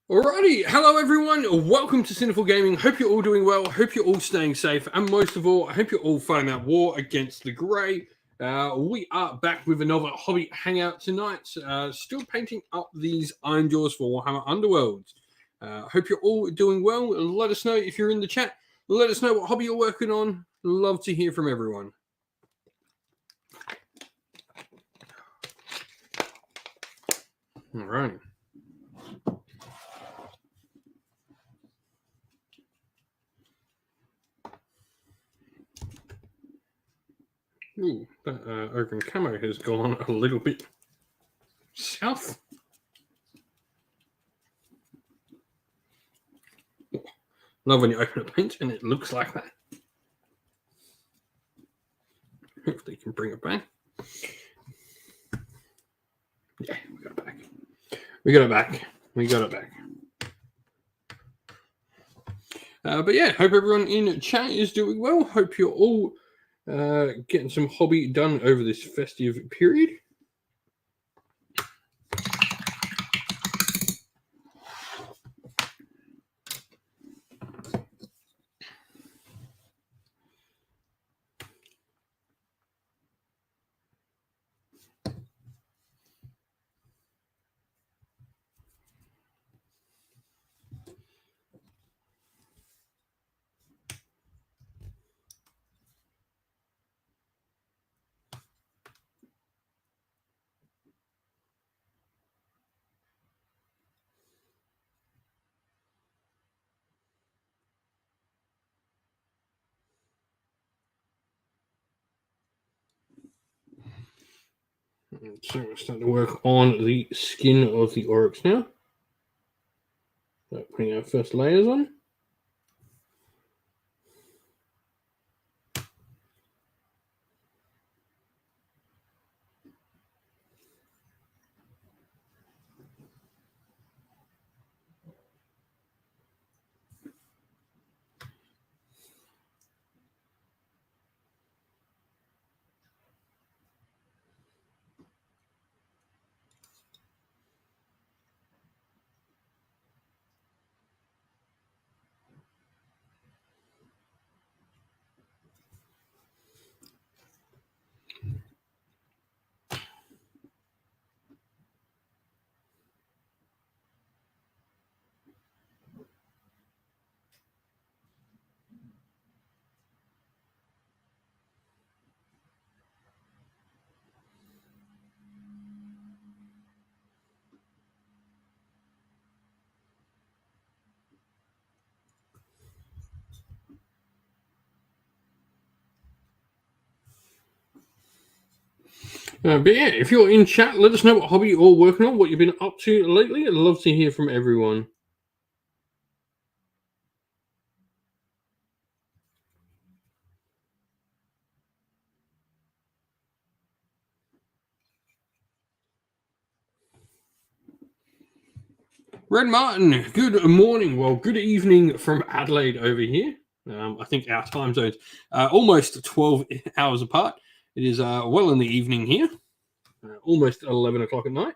Alrighty, hello everyone, welcome to Sinful Gaming. Hope you're all doing well, hope you're all staying safe, and most of all, I hope you're all fighting that war against the grey. We are back with another hobby hangout tonight, still painting up these Ironjawz for Warhammer Underworlds. Hope you're all doing well. Let us know if you're in the chat. Let us know what hobby you're working on. Love to hear from everyone. Alright. Ooh, that open camo has gone a little bit south. Love when you open a paint and it looks like that. Hopefully you can bring it back. Yeah, we got it back. We got it back. We got it back. But yeah, hope everyone in chat is doing well. Hope you're all getting some hobby done over this festive period. So we're starting to work on the skin of the oryx now. So putting our first layers on. But yeah, if you're in chat, let us know what hobby you're all working on, what you've been up to lately. I'd love to hear from everyone. Red Martin, good morning. Well, good evening from Adelaide over here. I think our time zone's almost 12 hours apart. It is well in the evening here, almost 11 o'clock at night.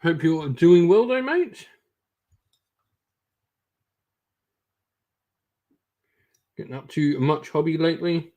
Hope you're doing well though, mate. Getting up to much hobby lately.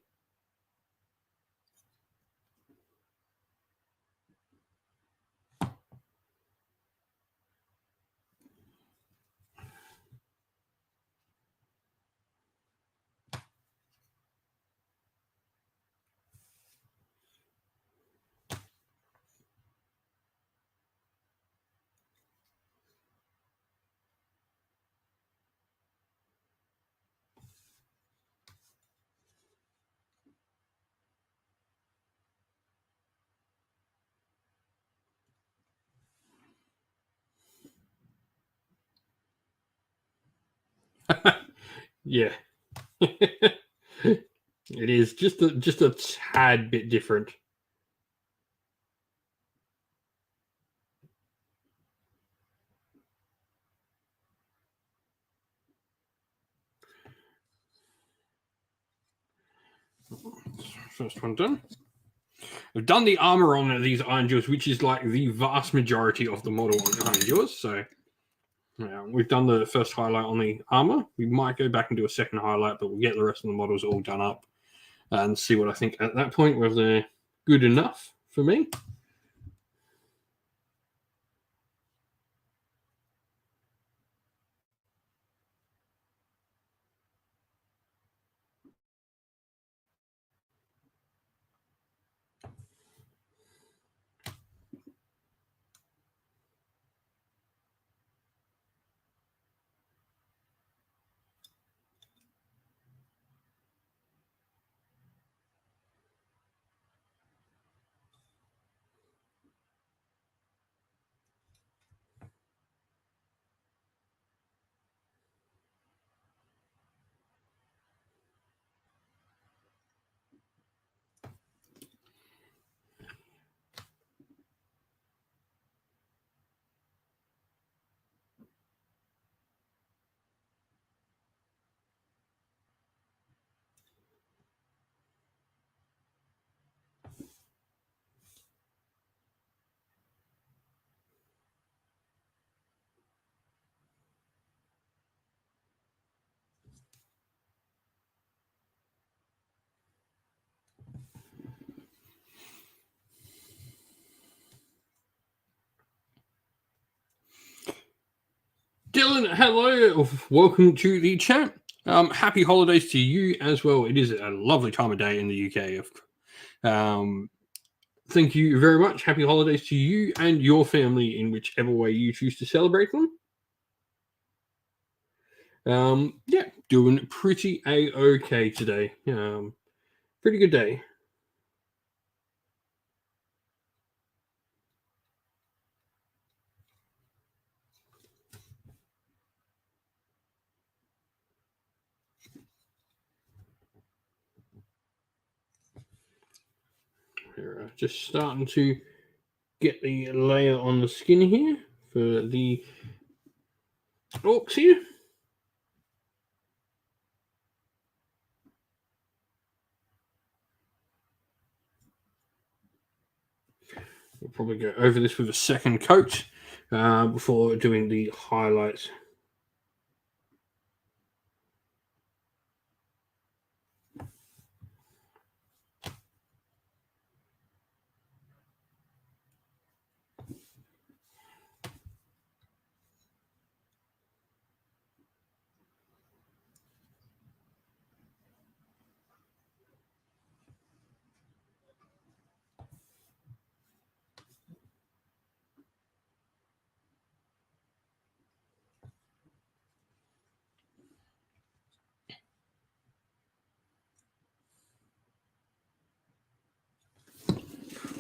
Yeah. It is just a tad bit different. first one done. I've done the armor on these Ironjawz, which is like the vast majority of the model on Ironjawz. So we've done the first highlight on the armor. We might go back and do a second highlight, but we'll get the rest of the models all done up and see what I think at that point, whether they're good enough for me. Dylan, hello. Welcome to the chat. Happy holidays to you as well. It is a lovely time of day in the UK. Thank you very much. Happy holidays to you and your family in whichever way you choose to celebrate them. Yeah, doing pretty a-okay today. Pretty good day. We're just starting to get the layer on the skin here for the orcs here. We'll probably go over this with a second coat before doing the highlights.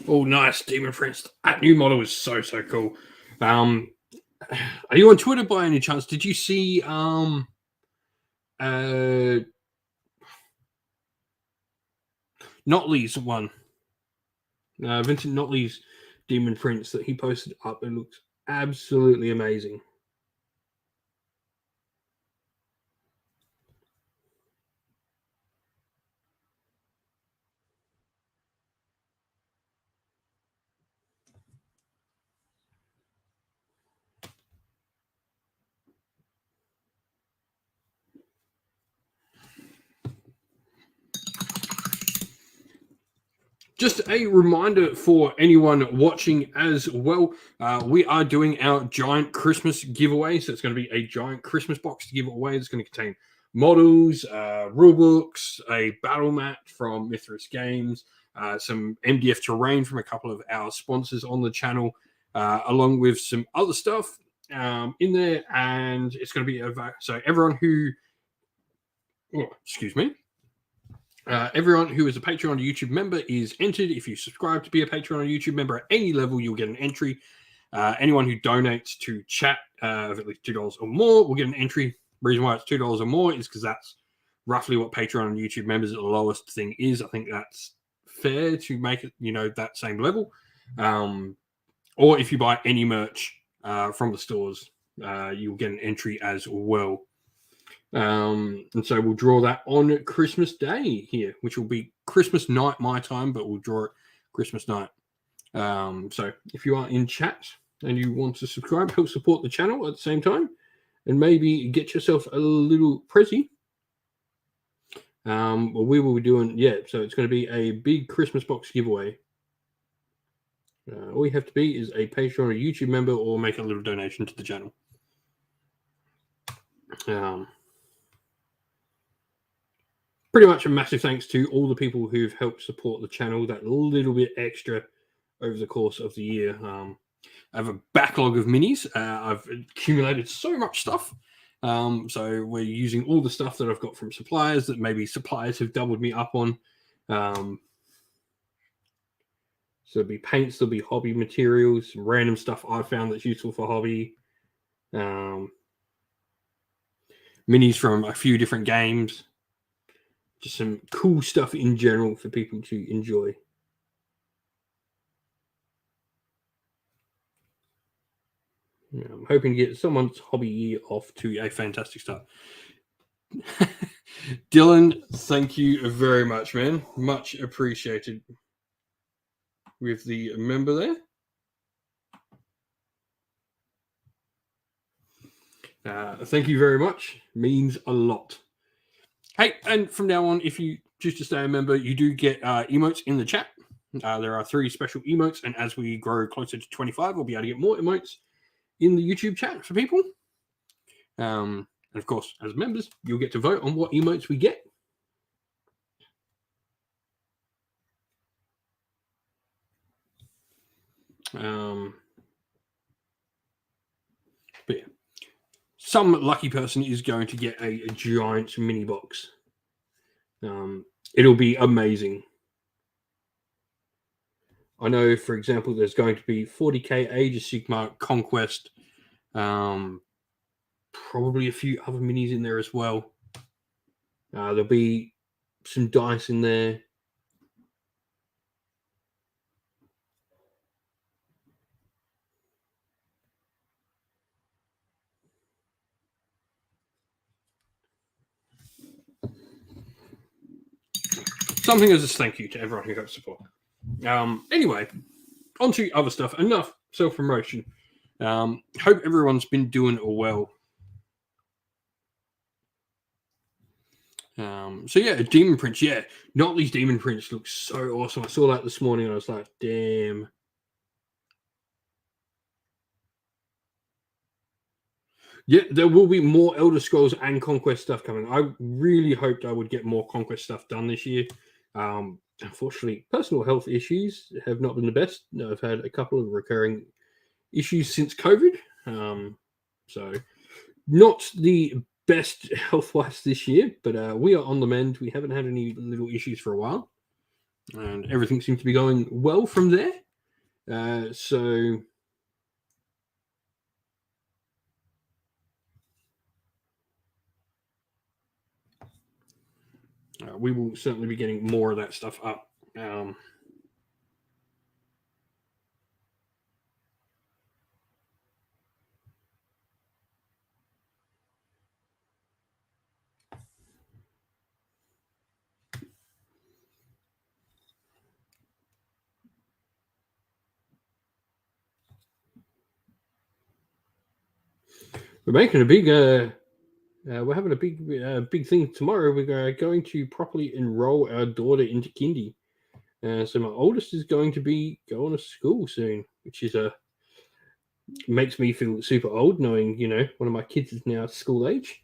Oh, nice, Demon Prince. That new model is so cool. Are you on Twitter by any chance? Did you see Notley's one? Vincent Notley's Demon Prince that he posted up. It looks absolutely amazing. Just a reminder for anyone watching as well, we are doing our giant Christmas giveaway. So it's going to be a giant Christmas box to give away. It's going to contain models, rulebooks, a battle mat from Mithras Games, some MDF terrain from a couple of our sponsors on the channel, along with some other stuff in there. And it's going to be so everyone who, everyone who is a Patreon or YouTube member is entered. If you subscribe to be a Patreon or YouTube member at any level, you'll get an entry. Anyone who donates to chat of at least $2 or more will get an entry. The reason why it's $2 or more is because that's roughly what Patreon and YouTube members at the lowest thing is. I think that's fair to make it, that same level. Or if you buy any merch from the stores, you'll get an entry as well. And so we'll draw that on Christmas Day here, which will be Christmas night my time, but we'll draw it Christmas night. So if you are in chat and you want to subscribe, help support the channel at the same time, and maybe get yourself a little prezi. We will be doing, so it's going to be a big Christmas box giveaway. All you have to be is a Patreon or a YouTube member, or make a little donation to the channel. Pretty much a massive thanks to all the people who've helped support the channel that little bit extra over the course of the year. I have a backlog of minis. I've accumulated so much stuff. So we're using all the stuff that I've got from suppliers that maybe suppliers have doubled me up on. So there'll be paints, there'll be hobby materials, random stuff I found that's useful for hobby. Minis from a few different games. Just some cool stuff in general for people to enjoy. I'm hoping to get someone's hobby year off to a fantastic start. Dylan, thank you very much, man. Much appreciated with the member there. Thank you very much. Means a lot. Hey, and from now on, if you choose to stay a member, you do get emotes in the chat. There are 3 special emotes, and as we grow closer to 25, we'll be able to get more emotes in the YouTube chat for people. And of course, as members, you'll get to vote on what emotes we get. But yeah, some lucky person is going to get a giant mini box. It'll be amazing. I know, for example, there's going to be 40k Age of Sigmar Conquest. Probably a few other minis in there as well. There'll be some dice in there. Something as a thank you to everyone who helps support. Anyway, on to other stuff. Enough self-promotion. Hope everyone's been doing well. So yeah, Demon Prince. Yeah, Notley's Demon Prince looks so awesome. I saw that this morning and I was like, damn. Yeah, there will be more Elder Scrolls and Conquest stuff coming. I really hoped I would get more Conquest stuff done this year. Unfortunately, personal health issues have not been the best. I've had a couple of recurring issues since COVID. So not the best health-wise this year, but we are on the mend. We haven't had any little issues for a while. And everything seems to be going well from there. So we will certainly be getting more of that stuff up. We're making a big. We're having a big thing tomorrow. We're going to properly enroll our daughter into kindy. So my oldest is going to be going to school soon, which is makes me feel super old, knowing one of my kids is now school age.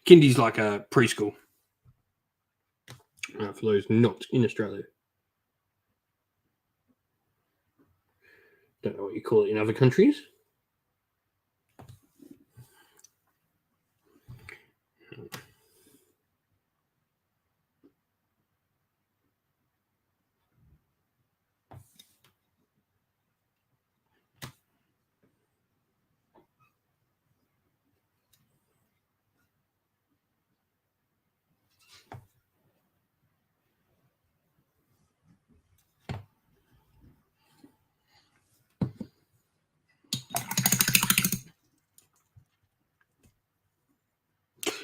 Kindy's like a preschool. For those not in Australia. Don't know what you call it in other countries.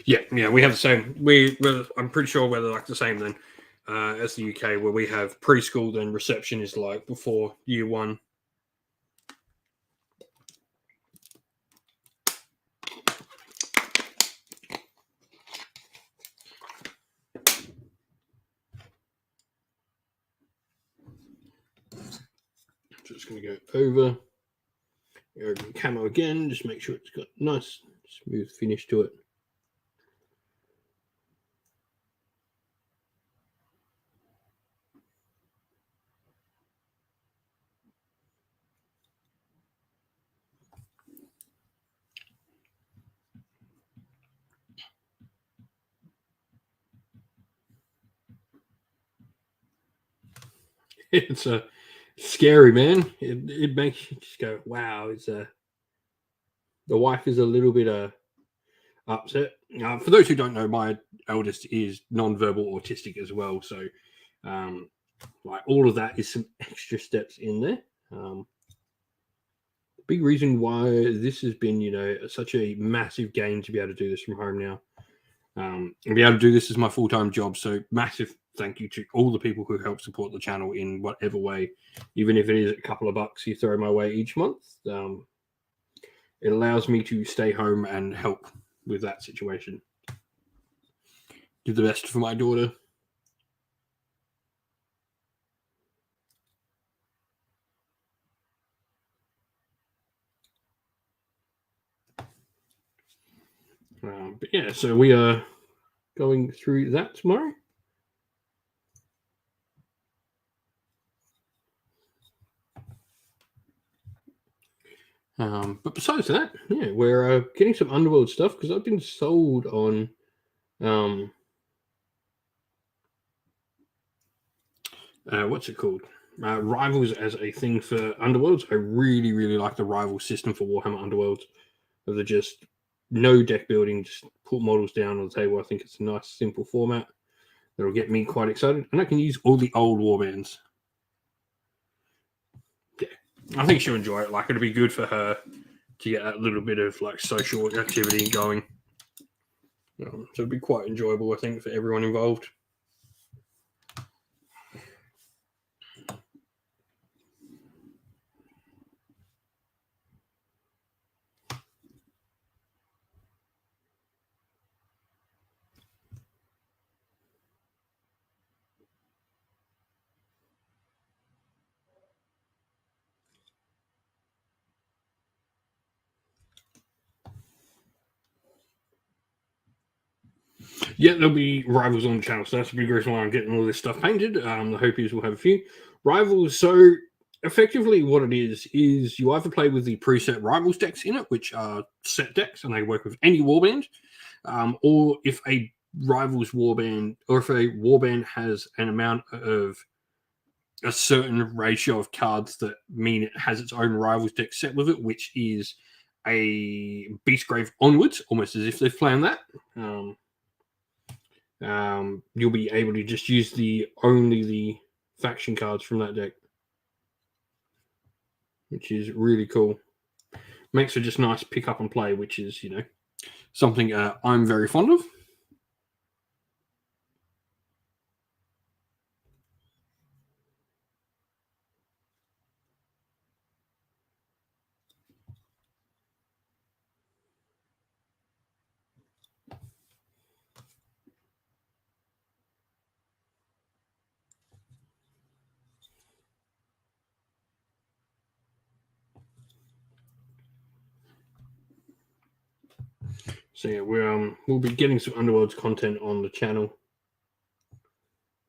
Yeah, we have the same. I'm pretty sure we're like the same then as the UK, where we have preschool, then reception is like before year one. Just going to go over camo again, just make sure it's got nice smooth finish to it. It's a scary, man. It makes you just go, wow. It's the wife is a little bit upset. For those who don't know, my eldest is non-verbal autistic as well, so like all of that is some extra steps in there. Big reason why this has been, such a massive gain to be able to do this from home now, and be able to do this as my full-time job. So massive thank you to all the people who help support the channel in whatever way, even if it is a couple of bucks you throw my way each month. It allows me to stay home and help with that situation. Do the best for my daughter. But yeah, so we are going through that tomorrow. But besides that, yeah, we're getting some Underworld stuff because I've been sold on what's it called? Rivals as a thing for Underworlds. I really, really like the rival system for Warhammer Underworlds. Of the just no deck building, just put models down on the table. I think it's a nice, simple format that'll get me quite excited, and I can use all the old warbands. Yeah, I think she'll enjoy it. Like, it'll be good for her to get that little bit of like social activity going. So it'll be quite enjoyable, I think, for everyone involved. Yeah, there'll be rivals on the channel, so that's a big reason why I'm getting all this stuff painted. The hope is we'll have a few rivals. So effectively what it is you either play with the preset rivals decks in it, which are set decks and they work with any warband, or if a rivals warband, or if a warband has an amount of a certain ratio of cards that mean it has its own rivals deck set with it, which is a Beastgrave onwards, almost as if they've planned that. You'll be able to just use only the faction cards from that deck, which is really cool. Makes it just nice pick up and play, which is something I'm very fond of. So yeah, we'll be getting some Underworlds content on the channel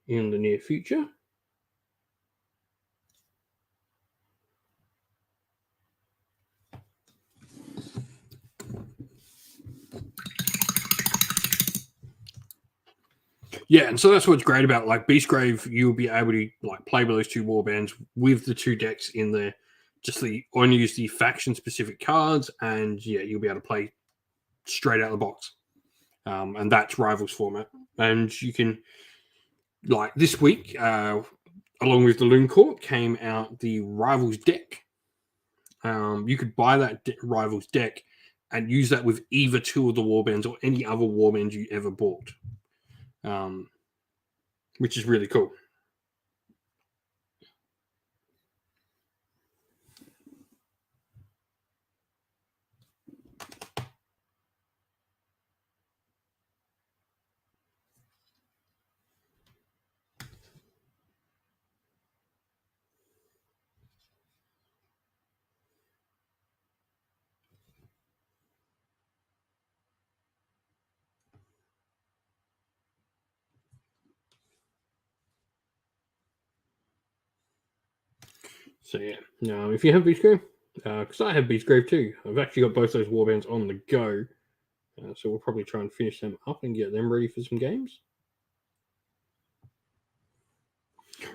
in the near future. Yeah, and so that's what's great about like Beastgrave. You'll be able to like play with those two warbands with the two decks in there. Just only use the faction specific cards, and yeah, you'll be able to play straight out of the box. And that's Rivals format. And you can, like this week, along with the Loon Court, came out the Rivals deck. You could buy that Rivals deck and use that with either two of the warbands or any other warbands you ever bought, which is really cool. So yeah, now if you have Beastgrave, because I have Beastgrave too, I've actually got both those warbands on the go. So we'll probably try and finish them up and get them ready for some games.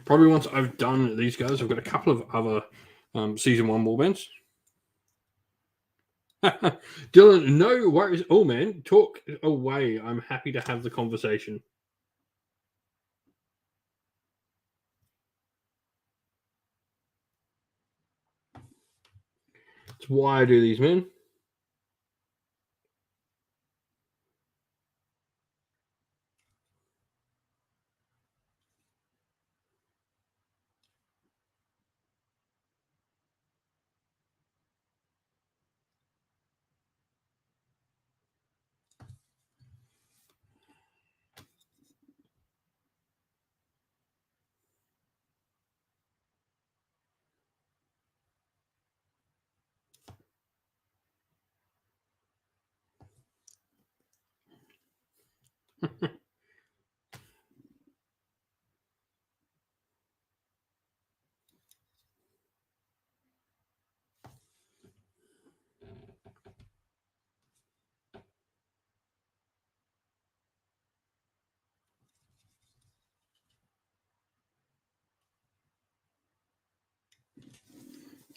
Probably once I've done these guys, I've got a couple of other Season 1 warbands. Dylan, no worries. Oh, man, talk away. I'm happy to have the conversation. It's why I do these, man.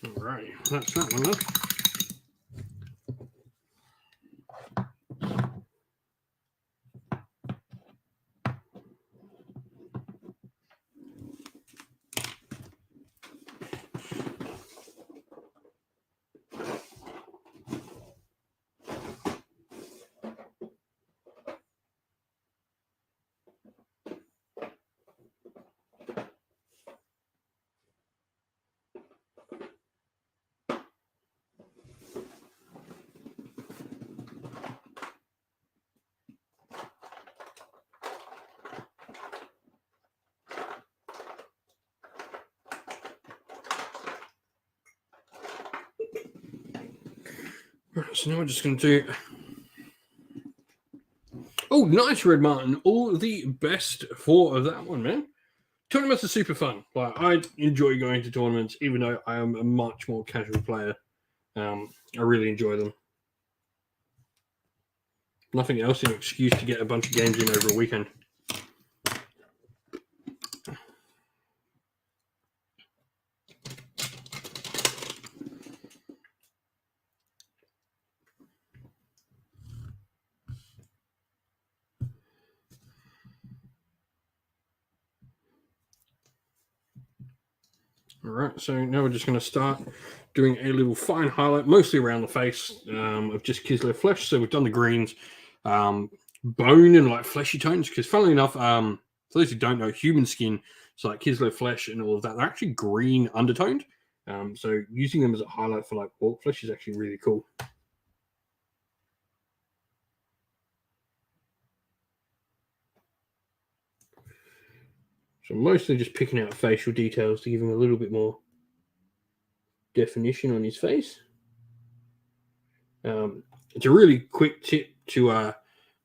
All right, that's that one. Right, so now we're just going to do. Oh, nice, Red Martin. All the best for that one, man. Tournaments are super fun. Like, I enjoy going to tournaments, even though I am a much more casual player. I really enjoy them. Nothing else, an excuse to get a bunch of games in over a weekend. All right, so now we're just going to start doing a little fine highlight, mostly around the face, of just Kislev flesh. So we've done the greens, bone and like fleshy tones, because funnily enough, for those who don't know, human skin, so like Kislev flesh and all of that, they're actually green undertoned. So using them as a highlight for like orc flesh is actually really cool. So mostly just picking out facial details to give him a little bit more definition on his face. It's a really quick tip to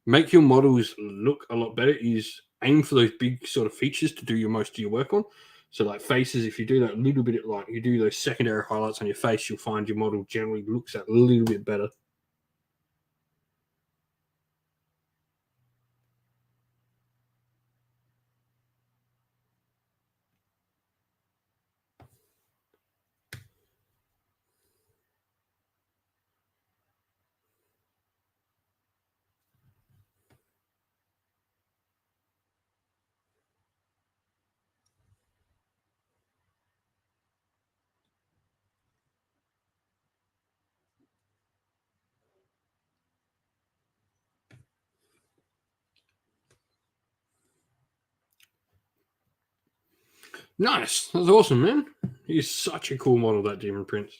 make your models look a lot better is aim for those big sort of features to do your most of your work on. So like faces, if you do that a little bit, like you do those secondary highlights on your face, you'll find your model generally looks a little bit better. Nice. That's awesome, man. He's such a cool model, that Demon Prince.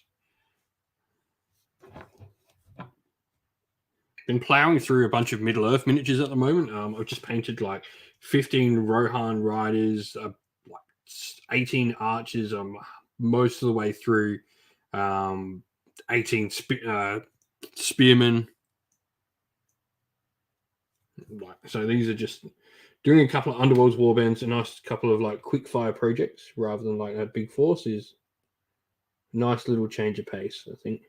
Been plowing through a bunch of Middle Earth miniatures at the moment. I've just painted like 15 Rohan riders, like 18 archers. I'm most of the way through 18 spearmen. So these are just doing a couple of Underworlds warbands, a nice couple of like quick fire projects rather than like a big force is a nice little change of pace, I think.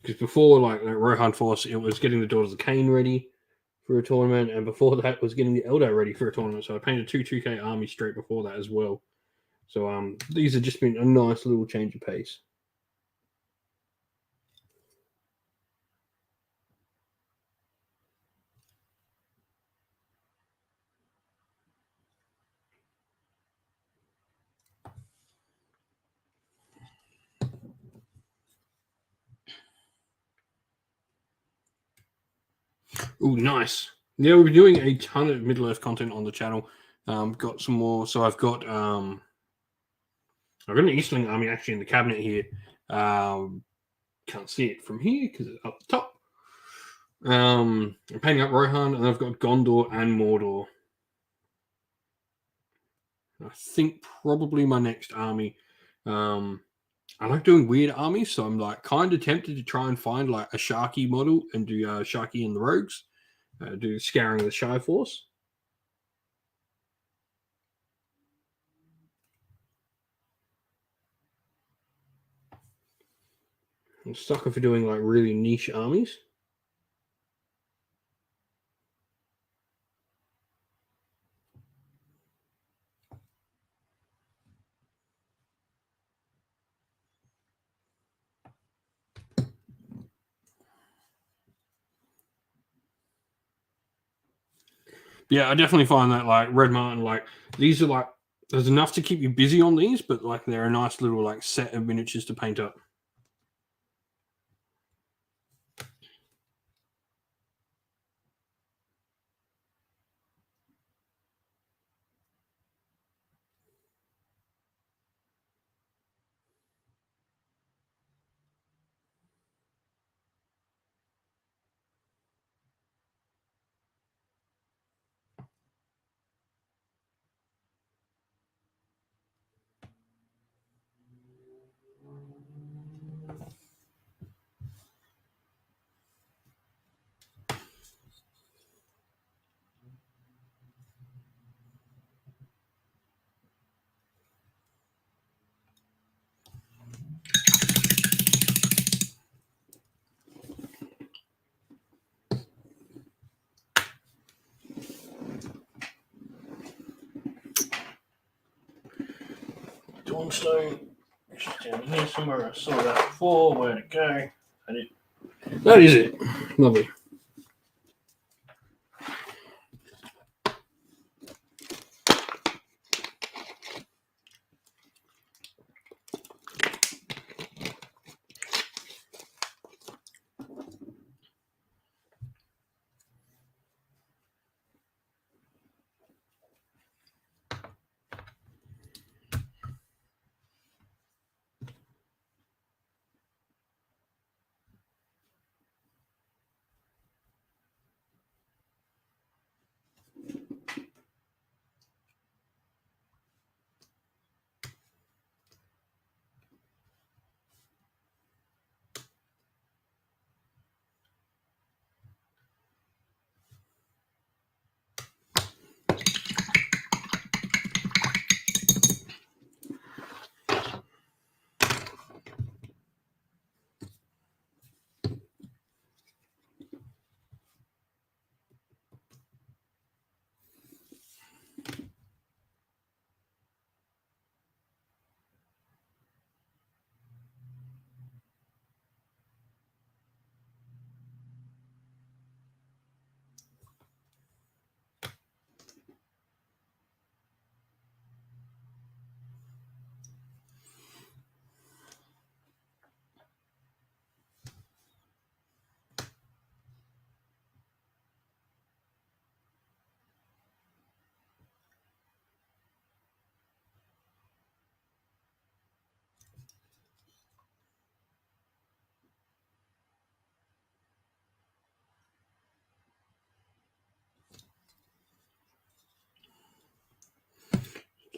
Because before, like Rohan Force, it was getting the Daughters of Cain ready for a tournament, and before that was getting the Eldar ready for a tournament. So I painted 2K armies straight before that as well. So these have just been a nice little change of pace. Oh, nice. Yeah, we've been doing a ton of Middle Earth content on the channel. Got some more. So I've got an Eastling army actually in the cabinet here. Can't see it from here because it's up the top. I'm painting up Rohan, and I've got Gondor and Mordor. I think probably my next army. I like doing weird armies, so I'm like kind of tempted to try and find like a Sharky model and do Sharky and the Rogues, do Scouring the Shy Force. I'm sucker for doing like really niche armies. Yeah, I definitely find that like Red Martin, like these are like there's enough to keep you busy on these, but like they're a nice little like set of miniatures to paint up. Dawnstone, down here somewhere. I saw that before. Where'd it go? That is it. Lovely.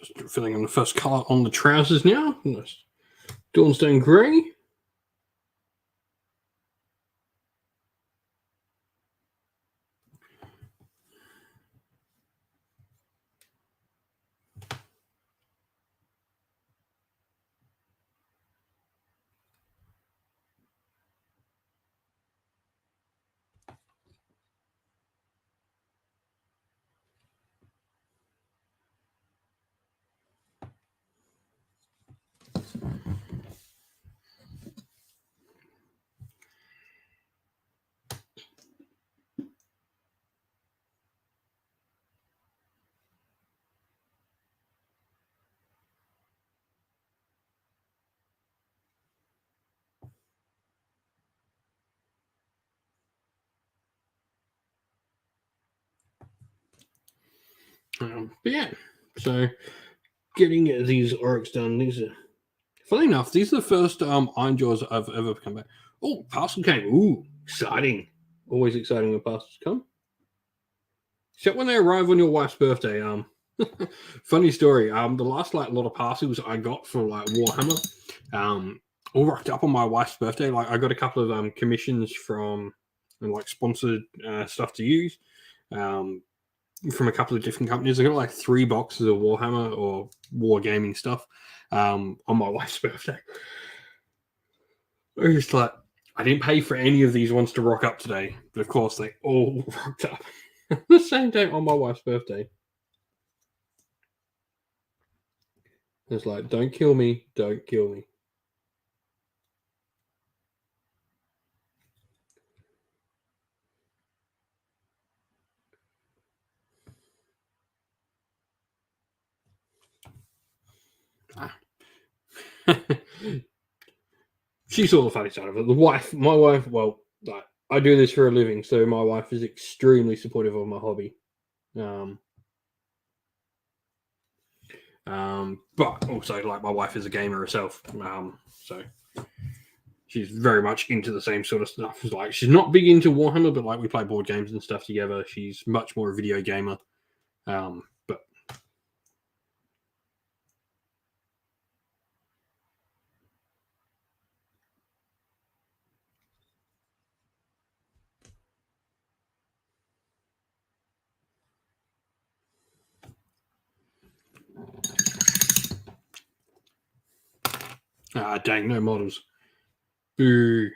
Just filling in the first colour on the trousers now. Nice. Dawnstone grey. But yeah, so getting these orcs done. These are, funny enough, these are the first Ironjawz I've ever come back. Oh, parcel came. Ooh, exciting! Always exciting when parcels come. Except when they arrive on your wife's birthday. Funny story. The last lot of parcels I got for Warhammer, all rocked up on my wife's birthday. Like I got a couple of commissions from and sponsored stuff to use. From a couple of different companies. I got 3 boxes of Warhammer or wargaming stuff on my wife's birthday. I was like, I didn't pay for any of these ones to rock up today, but of course they all rocked up the same day on my wife's birthday. It's like, don't kill me, don't kill me. She saw the funny side of it. My wife, well, I do this for a living, so my wife is extremely supportive of my hobby. But also, my wife is a gamer herself, so she's very much into the same sort of stuff. She's not big into Warhammer, but we play board games and stuff together. She's much more a video gamer. But dang, no models. Boo.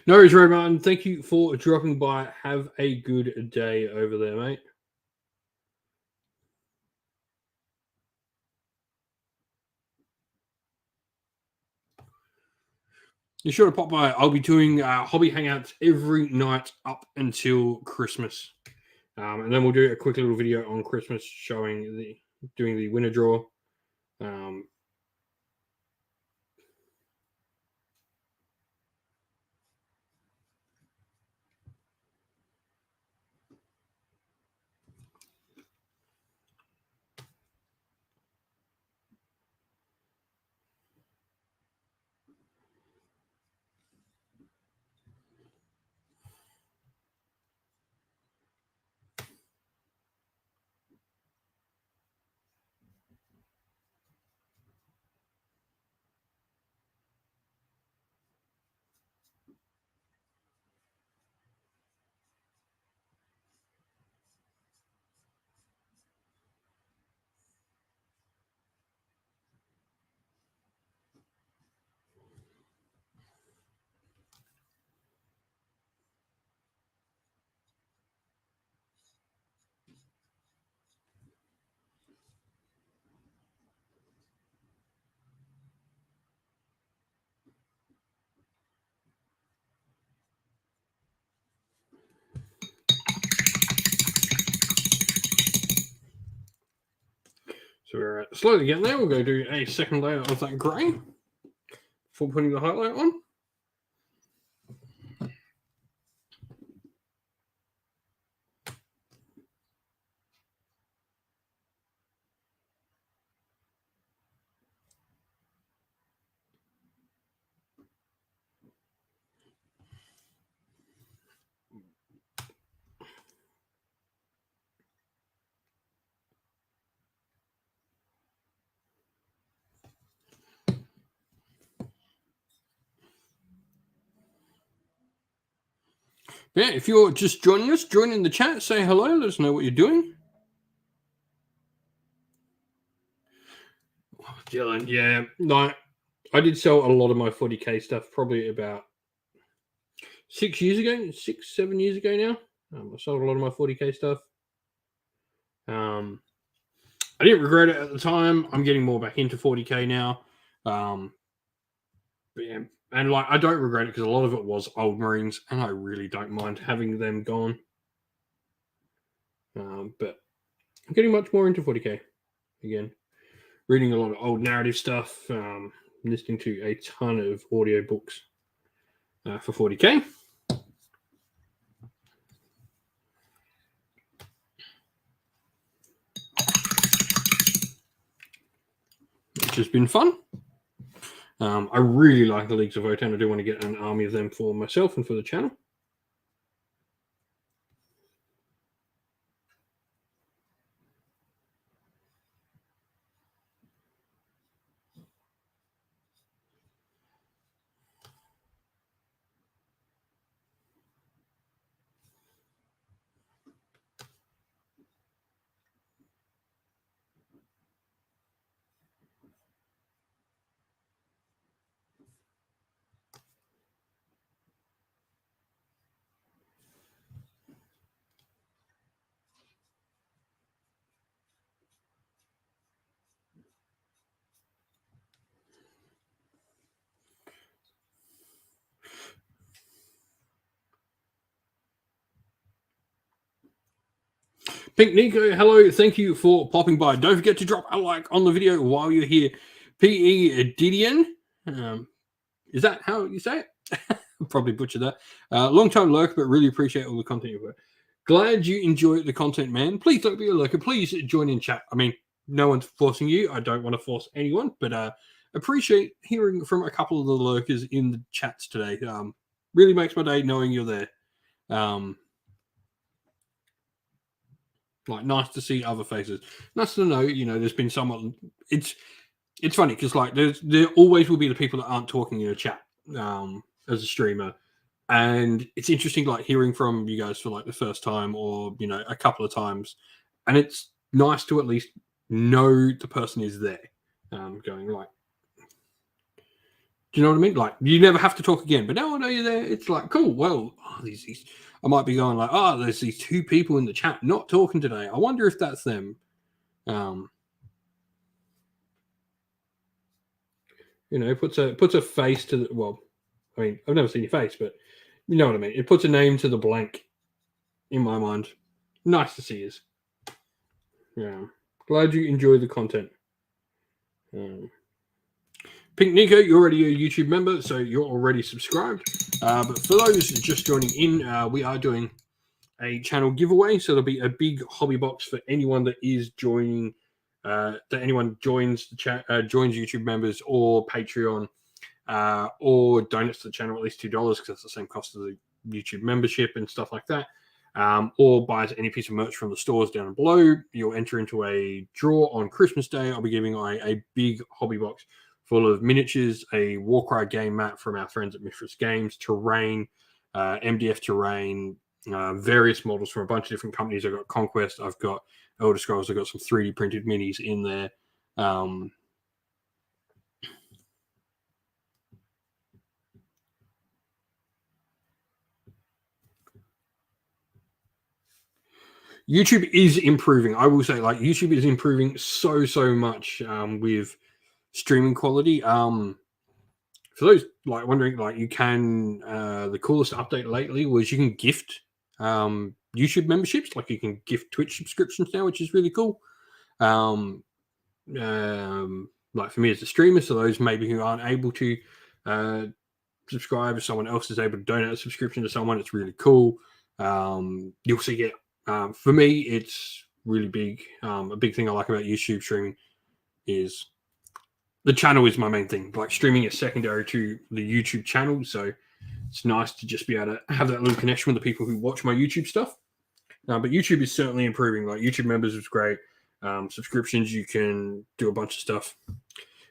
No worries, Ray Martin. Thank you for dropping by. Have a good day over there, mate. You sure to pop by. I'll be doing hobby hangouts every night up until Christmas, and then we'll do a quick little video on Christmas showing doing the winner draw. So we're slowly getting there. We'll go do a second layer of that grey before putting the highlight on. Yeah, if you're just joining us, join in the chat, say hello, let us know what you're doing. Oh, Dylan, yeah, no, I did sell a lot of my 40k stuff probably about 6 years ago, 7 years ago now. I sold a lot of my 40k stuff. I didn't regret it at the time. I'm getting more back into 40k now. But yeah, and like I don't regret it because a lot of it was old Marines, and I really don't mind having them gone. But I'm getting much more into 40k again. Reading a lot of old narrative stuff, listening to a ton of audio books for 40k. Which has been fun. I really like the Leagues of Votann. I do want to get an army of them for myself and for the channel. Pink Nico, hello. Thank you for popping by. Don't forget to drop a like on the video while you're here. P.E. Didion. Is that how you say it? Probably butchered that. Long time lurker, but really appreciate all the content you've got. Glad you enjoy the content, man. Please don't be a lurker. Please join in chat. I mean, no one's forcing you. I don't want to force anyone, but appreciate hearing from a couple of the lurkers in the chats today. Really makes my day knowing you're there. Like, nice to see other faces. Nice to know, there's been someone. It's funny because like there always will be the people that aren't talking in a chat as a streamer, and it's interesting like hearing from you guys for like the first time or a couple of times, and it's nice to at least know the person is there. Going like, do you know what I mean? Like, you never have to talk again, but now I know you're there. It's like, cool. Well, these I might be going like, there's these two people in the chat not talking today. I wonder if that's them. Puts a face to the, well, I mean, I've never seen your face, but you know what I mean. It puts a name to the blank in my mind. Nice to see you. Yeah. Glad you enjoy the content. Pink Nico, you're already a YouTube member, so you're already subscribed. But for those just joining in, we are doing a channel giveaway. So there'll be a big hobby box for anyone that is joining, that anyone joins the chat, joins YouTube members or Patreon, or donates to the channel at least $2 because that's the same cost as the YouTube membership and stuff like that. Or buys any piece of merch from the stores down below. You'll enter into a draw on Christmas Day. I'll be giving away a big hobby box full of miniatures, a Warcry game mat from our friends at Mistress Games, terrain, MDF terrain, various models from a bunch of different companies. I've got Conquest, I've got Elder Scrolls, I've got some 3D printed minis in there. YouTube is improving. I will say, like, YouTube is improving so much with streaming quality. For those like wondering, like, you can the coolest update lately was you can gift YouTube memberships. Like, you can gift Twitch subscriptions now, which is really cool. like for me as a streamer, so those maybe who aren't able to subscribe, if someone else is able to donate a subscription to someone, it's really cool. You also get, for me, it's really big. A big thing I like about YouTube streaming is the channel is my main thing. Like streaming is secondary to the YouTube channel, so it's nice to just be able to have that little connection with the people who watch my YouTube stuff. But YouTube is certainly improving. Like YouTube members is great. Subscriptions, you can do a bunch of stuff.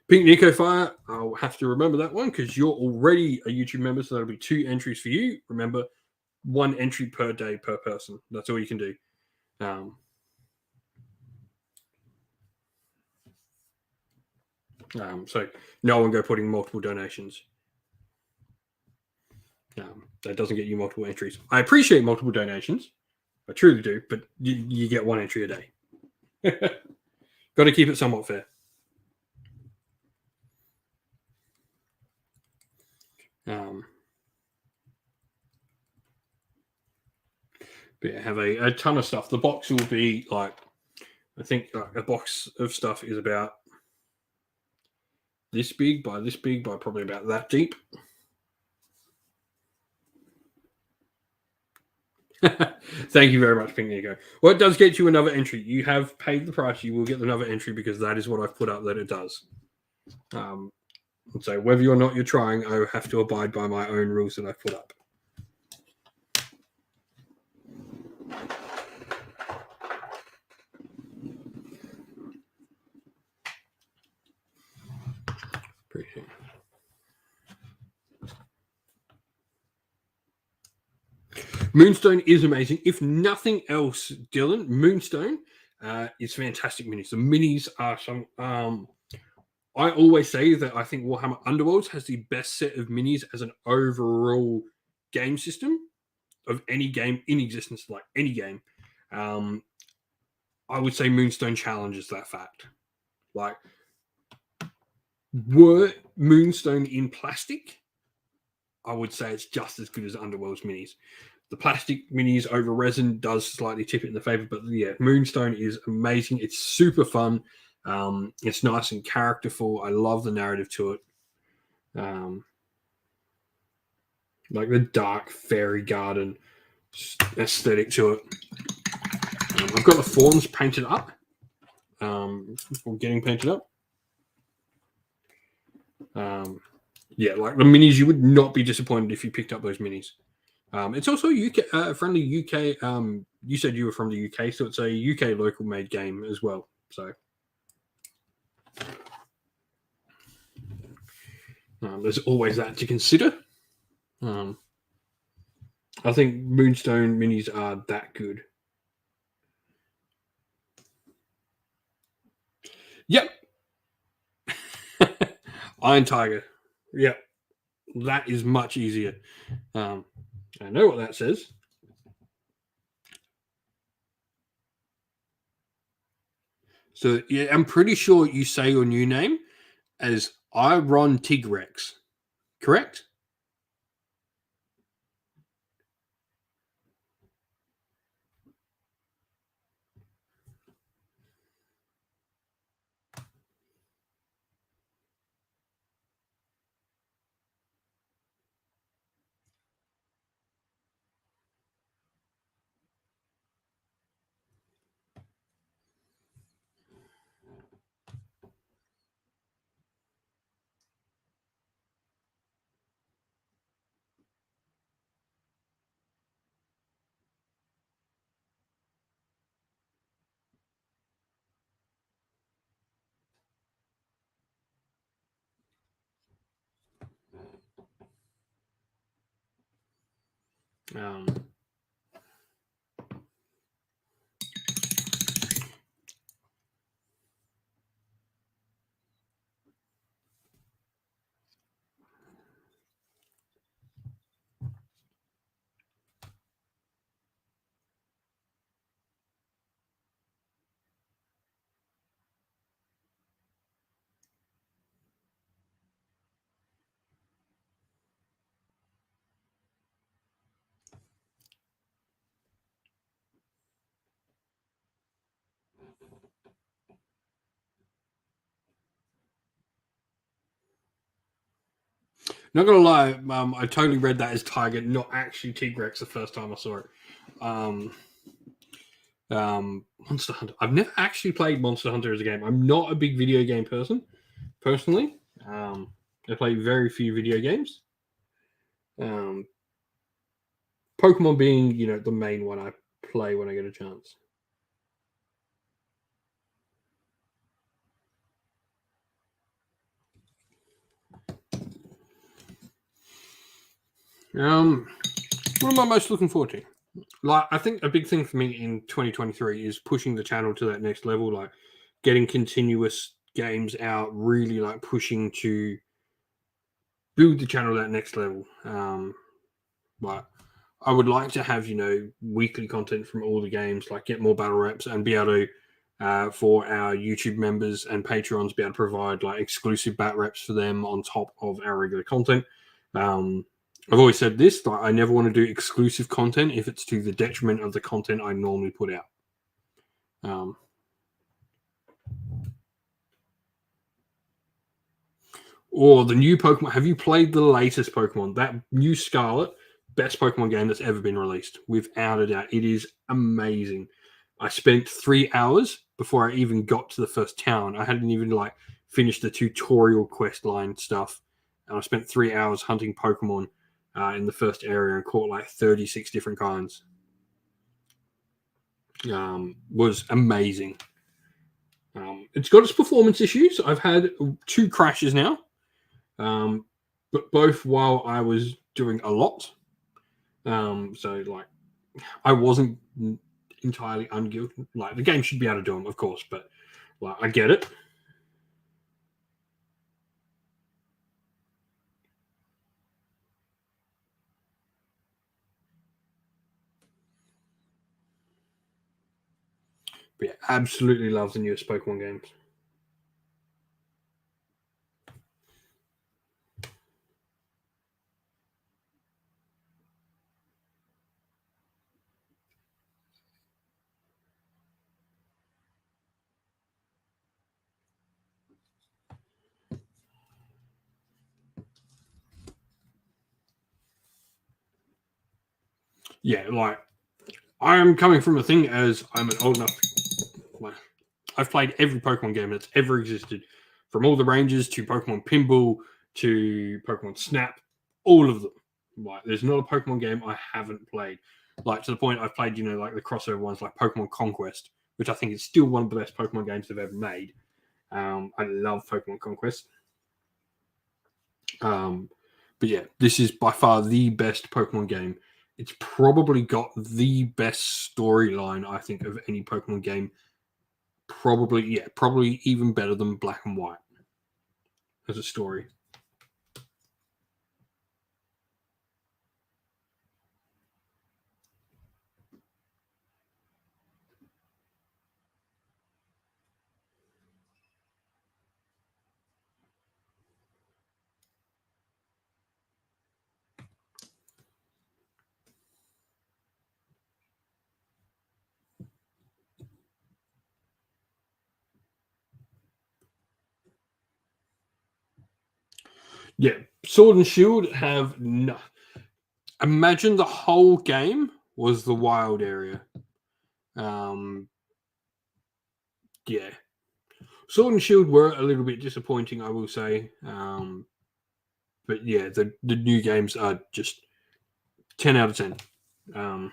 Pink Nico Fire, I'll have to remember that one because you're already a YouTube member, so that'll be 2 entries for you. Remember, 1 entry per day per person. That's all you can do. So no one go putting multiple donations. That doesn't get you multiple entries. I appreciate multiple donations. I truly do, but you get 1 entry a day. Got to keep it somewhat fair. But yeah, have a ton of stuff. The box will be like, I think a box of stuff is about this big by probably about that deep. Thank you very much, Pink Nico. Well, it does get you another entry. You have paid the price. You will get another entry because that is what I've put up that it does. So whether or not you're trying, I have to abide by my own rules that I've put up. Appreciate it. Moonstone is amazing. If nothing else, Dylan, Moonstone is fantastic minis. The minis are some. I always say that I think Warhammer Underworlds has the best set of minis as an overall game system of any game in existence, like any game. I would say Moonstone challenges that fact. Like, were Moonstone in plastic, I would say it's just as good as Underworlds minis. The plastic minis over resin does slightly tip it in the favor, but yeah, Moonstone is amazing. It's super fun. It's nice and characterful. I love the narrative to it. Like the dark fairy garden aesthetic to it. I've got the forms painted up. Before getting painted up. Yeah, like the minis, you would not be disappointed if you picked up those minis. It's also UK friendly UK. You said you were from the UK, so it's a UK local made game as well. So there's always that to consider. I think Moonstone minis are that good. Yep. Iron Tiger. Yep. That is much easier. I know what that says. So yeah, I'm pretty sure you say your new name as Iron Tigrex, correct? Um, Not gonna lie, I totally read that as Tiger, not actually Tigrex the first time I saw it. Um, Monster Hunter. I've never actually played Monster Hunter as a game. I'm not a big video game person, personally. I play very few video games. Um, Pokemon being, the main one I play when I get a chance. What am I most looking forward to? Like, I think a big thing for me in 2023 is pushing the channel to that next level, like getting continuous games out, really like pushing to build the channel that next level. But I would like to have, weekly content from all the games, like get more battle reps and be able to, for our YouTube members and Patreons, be able to provide like exclusive bat reps for them on top of our regular content. I've always said this, like I never want to do exclusive content if it's to the detriment of the content I normally put out. Or the new Pokemon. Have you played the latest Pokemon? That new Scarlet, best Pokemon game that's ever been released, without a doubt. It is amazing. I spent 3 hours before I even got to the first town. I hadn't even like finished the tutorial quest line stuff, and I spent 3 hours hunting Pokemon in the first area and caught like 36 different kinds. Was amazing. It's got its performance issues. I've had 2 crashes now. But both while I was doing a lot. So like I wasn't entirely unguilty. Like the game should be able to do them, of course, but like I get it. But yeah, absolutely love the newest Pokemon games. Yeah, like I'm coming from a thing as I'm an old enough. Like, I've played every Pokemon game that's ever existed, from all the ranges to Pokemon Pinball to Pokemon Snap, all of them. Like, there's not a Pokemon game I haven't played. Like to the point I've played, like the crossover ones like Pokemon Conquest, which I think is still one of the best Pokemon games they've ever made. I love Pokemon Conquest. But yeah, this is by far the best Pokemon game. It's probably got the best storyline, I think, of any Pokemon game. Probably even better than Black and White as a story. Yeah, Sword and Shield have no. Imagine the whole game was the wild area. Um, yeah, Sword and Shield were a little bit disappointing, I will say. But yeah, the new games are just 10 out of 10. Um,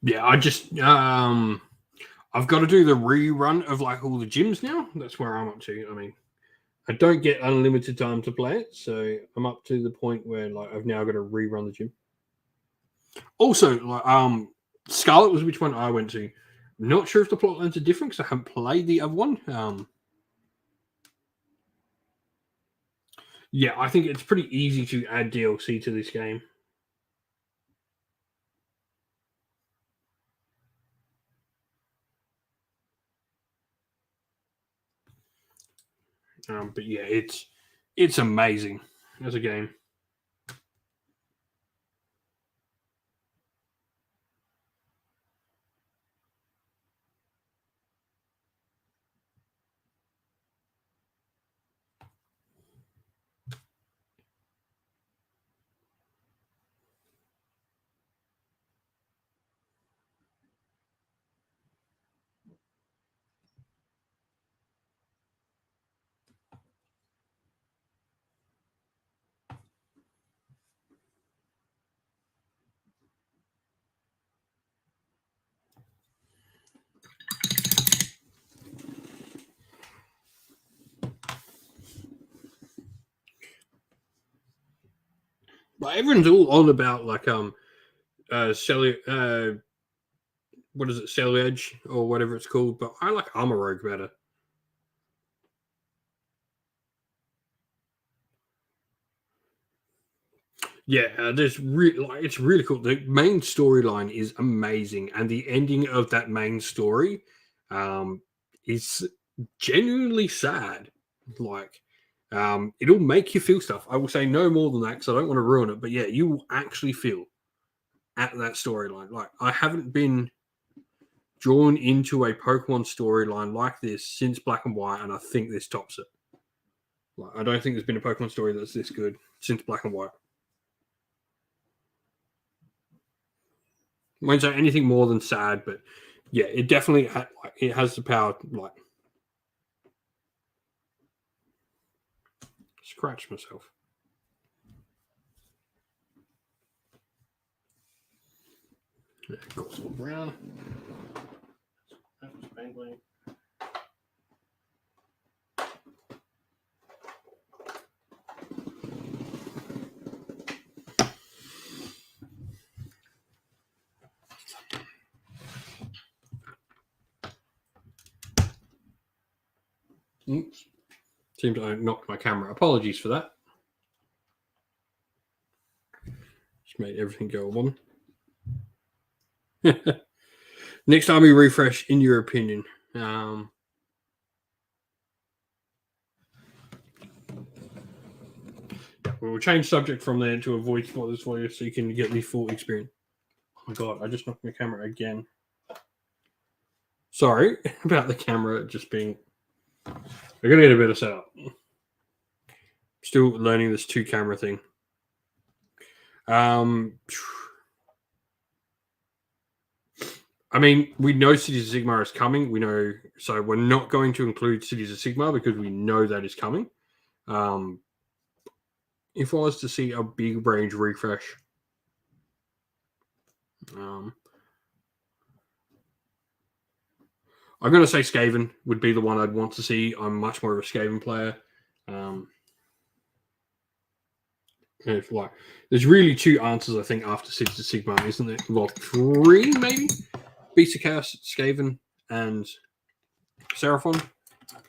Yeah, I've got to do the rerun of like all the gyms now. That's where I'm up to. I mean, I don't get unlimited time to play it, so I'm up to the point where like I've now got to rerun the gym. Also, like Scarlet was which one I went to. Not sure if the plot lines are different because I haven't played the other one. Yeah, I think it's pretty easy to add DLC to this game. But yeah, it's amazing as a game. But everyone's all on about like cellular what is it, cellular edge or whatever it's called. But I like Armor Rogue better. Yeah, there's really like it's really cool. The main storyline is amazing, and the ending of that main story um, is genuinely sad. Like, it'll make you feel stuff. I will say no more than that because I don't want to ruin it. But yeah, you will actually feel at that storyline. Like, I haven't been drawn into a Pokemon storyline like this since Black and White, and I think this tops it. Like, I don't think there's been a Pokemon story that's this good since Black and White. Won't say anything more than sad, but yeah, it definitely like, it has the power. Like, scratch myself. Yeah, got some brown. Oops. Seems I knocked my camera. Apologies for that. Just made everything go one. Next time we refresh, in your opinion. We'll change subject from there to avoid spoilers for you so you can get the full experience. Oh my god, I just knocked my camera again. Sorry about the camera just being. We're gonna get a better setup. Still learning this two camera thing. Um, I mean, we know Cities of Sigmar is coming. We know, so we're not going to include Cities of Sigmar because we know that is coming. Um, if I was to see a big range refresh, um, I'm going to say Skaven would be the one I'd want to see. I'm much more of a Skaven player. Um, if like, there's really two answers I think after Cities of Sigmar, isn't there? Well, three maybe. Beast of Chaos, Skaven, and Seraphon.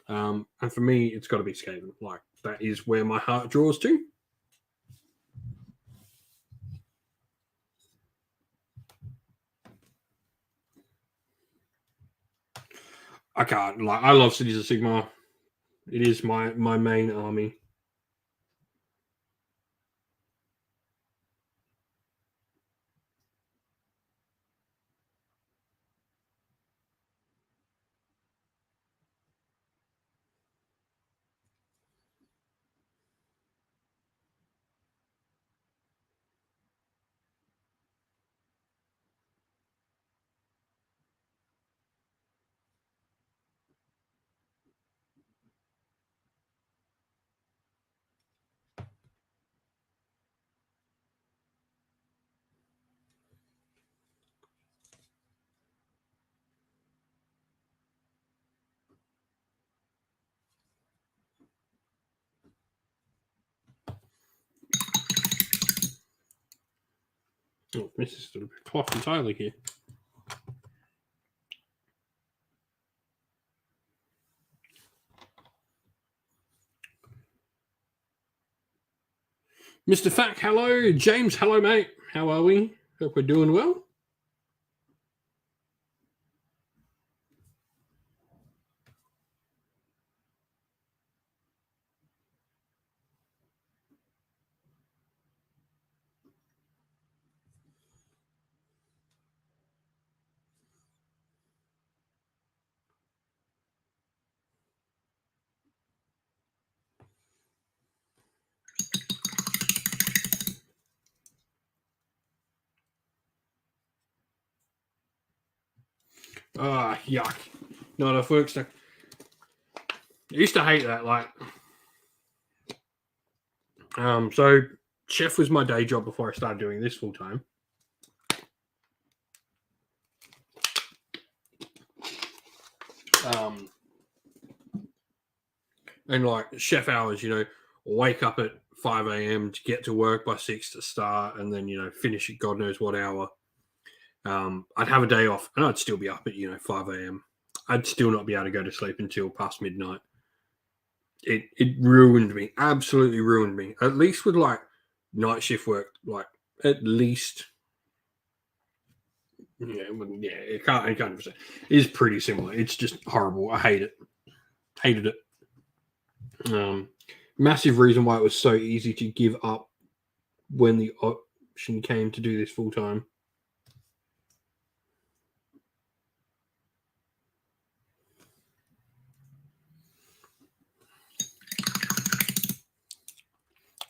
And for me, it's got to be Skaven. Like that is where my heart draws to. I can't like. I love Cities of Sigmar. It is my main army. Oh, this is a bit cloth entirely here. Mr. Fack, hello. James, hello, mate. How are we? Hope we're doing well. Ah, yuck. Not enough work stuff. I used to hate that. So chef was my day job before I started doing this full time. And like chef hours, wake up at 5 a.m. to get to work by 6 to start, and then finish at God knows what hour. I'd have a day off, and I'd still be up at 5 a.m. I'd still not be able to go to sleep until past midnight. It ruined me, absolutely ruined me. At least with like night shift work, like at least, it can't. It is pretty similar. It's just horrible. I hate it. Hated it. Massive reason why it was so easy to give up when the option came to do this full time.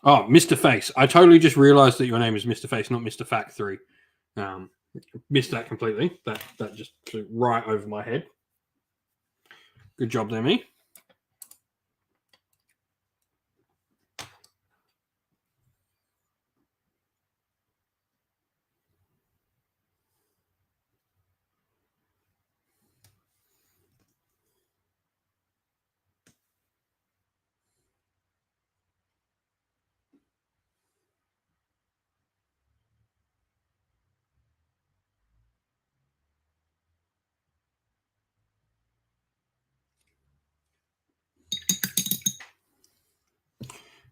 Oh, Mr. Face. I totally just realized that your name is Mr. Face, not Mr. Fact 3. Missed that completely. That just flew right over my head. Good job there, me.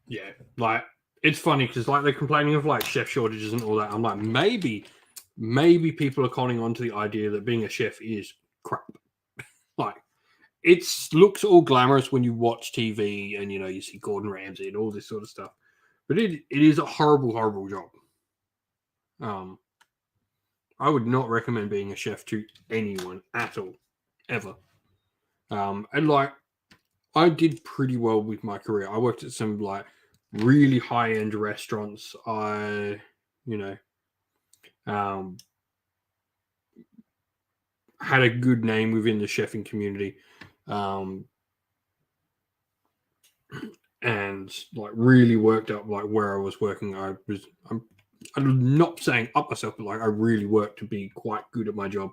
Yeah, like it's funny because like they're complaining of like chef shortages and all that. I'm like, maybe people are conning on to the idea that being a chef is crap. Like it looks all glamorous when you watch TV and you see Gordon Ramsay and all this sort of stuff, but it is a horrible job. I would not recommend being a chef to anyone at all, ever. And like I did pretty well with my career. I worked at some like really high end restaurants. You know, um, had a good name within the chefing community, and like really worked up like where I was working. I'm not saying up myself, but like I really worked to be quite good at my job,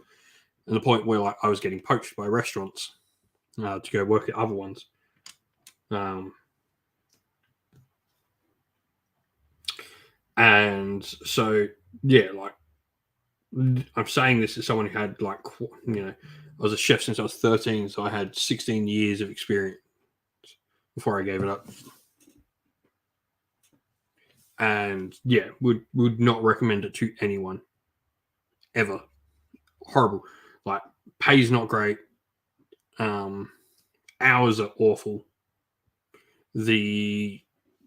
and the point where like I was getting poached by restaurants to go work at other ones. And so yeah, like I'm saying this as someone who had like I was a chef since I was 13, so I had 16 years of experience before I gave it up. And yeah, would not recommend it to anyone ever. Horrible. Like pay's not great. Hours are awful. The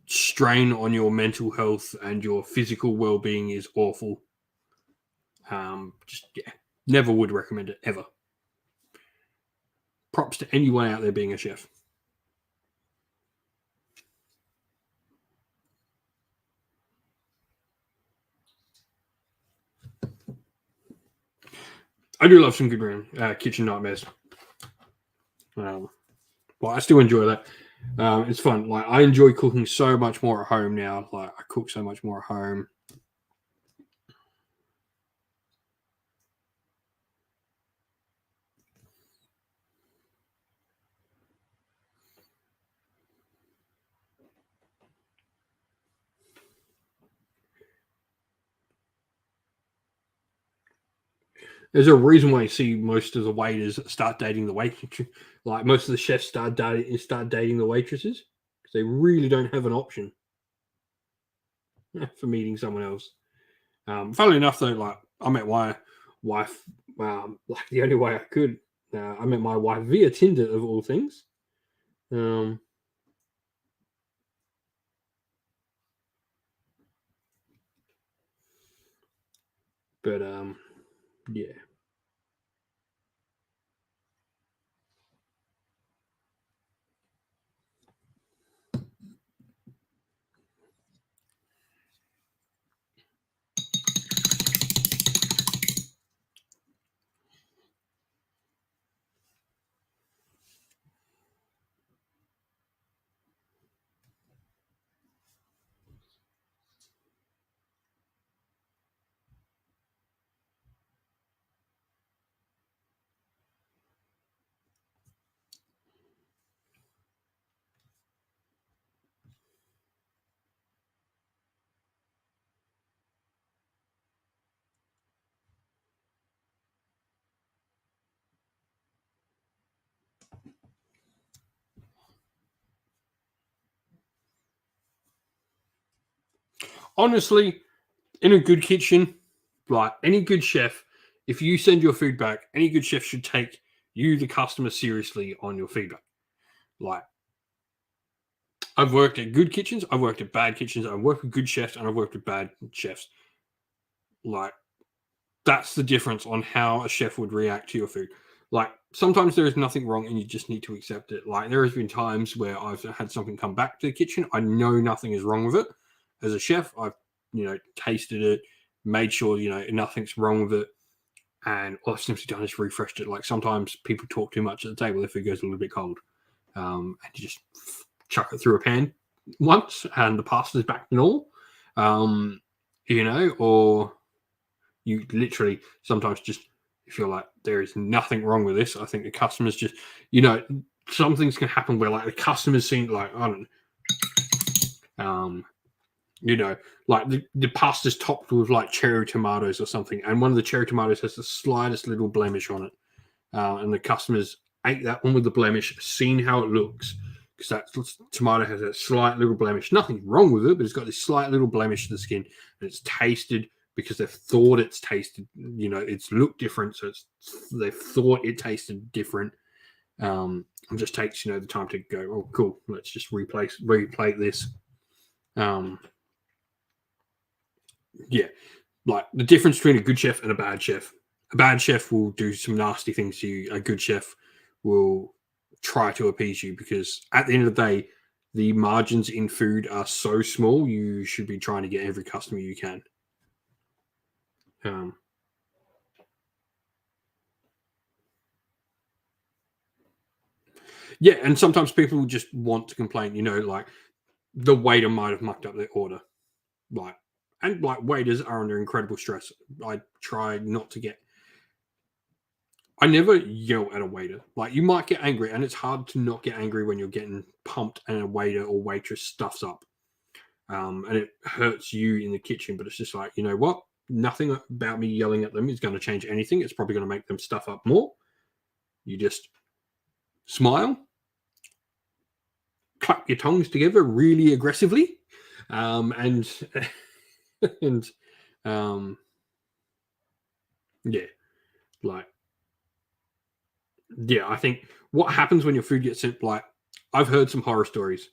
strain on your mental health and your physical well-being is awful. Just yeah, never would recommend it ever. Props to anyone out there being a chef. I do love some good kitchen nightmares. Well, I still enjoy that. It's fun. Like I enjoy cooking so much more at home now. Like I cook so much more at home. There's a reason why you see most of the waiters start dating the waitress. Like most of the chefs start dating the waitresses because they really don't have an option for meeting someone else. Funnily enough, though, like I met my wife like the only way I could. I met my wife via Tinder of all things. Um, but yeah. Honestly, in a good kitchen, like any good chef, if you send your food back, any good chef should take you, the customer, seriously on your feedback. Like, I've worked at good kitchens, I've worked at bad kitchens, I've worked with good chefs, and I've worked with bad chefs. Like, that's the difference on how a chef would react to your food. Like, sometimes there is nothing wrong and you just need to accept it. Like, there has been times where I've had something come back to the kitchen. I know nothing is wrong with it. As a chef, I've, tasted it, made sure, nothing's wrong with it. And all I've simply done is refreshed it. Like, sometimes people talk too much at the table if it goes a little bit cold. And you just chuck it through a pan once and the pasta's back to normal. Or you literally sometimes just feel like there is nothing wrong with this. I think the customers just, some things can happen where like the customers seem like, I don't know, like the pasta's topped with like cherry tomatoes or something, and one of the cherry tomatoes has the slightest little blemish on it, and the customers ate that one with the blemish, seen how it looks, because that tomato has a slight little blemish. Nothing's wrong with it, but it's got this slight little blemish to the skin, and it's tasted because they've thought it's tasted, it's looked different, so they've thought it tasted different. And just takes the time to go, oh cool, let's just replate this. Yeah, like the difference between a good chef and a bad chef. A bad chef will do some nasty things to you. A good chef will try to appease you, because at the end of the day, the margins in food are so small. You should be trying to get every customer you can. Yeah, and sometimes people just want to complain. Like the waiter might have mucked up their order. Like, and like waiters are under incredible stress. I try not to get. I never yell at a waiter. Like, you might get angry, and it's hard to not get angry when you're getting pumped and a waiter or waitress stuffs up. And it hurts you in the kitchen, but it's just like, you know what? Nothing about me yelling at them is going to change anything. It's probably going to make them stuff up more. You just smile, clap your tongues together really aggressively, and and yeah, like yeah. I think what happens when your food gets sent, like I've heard some horror stories.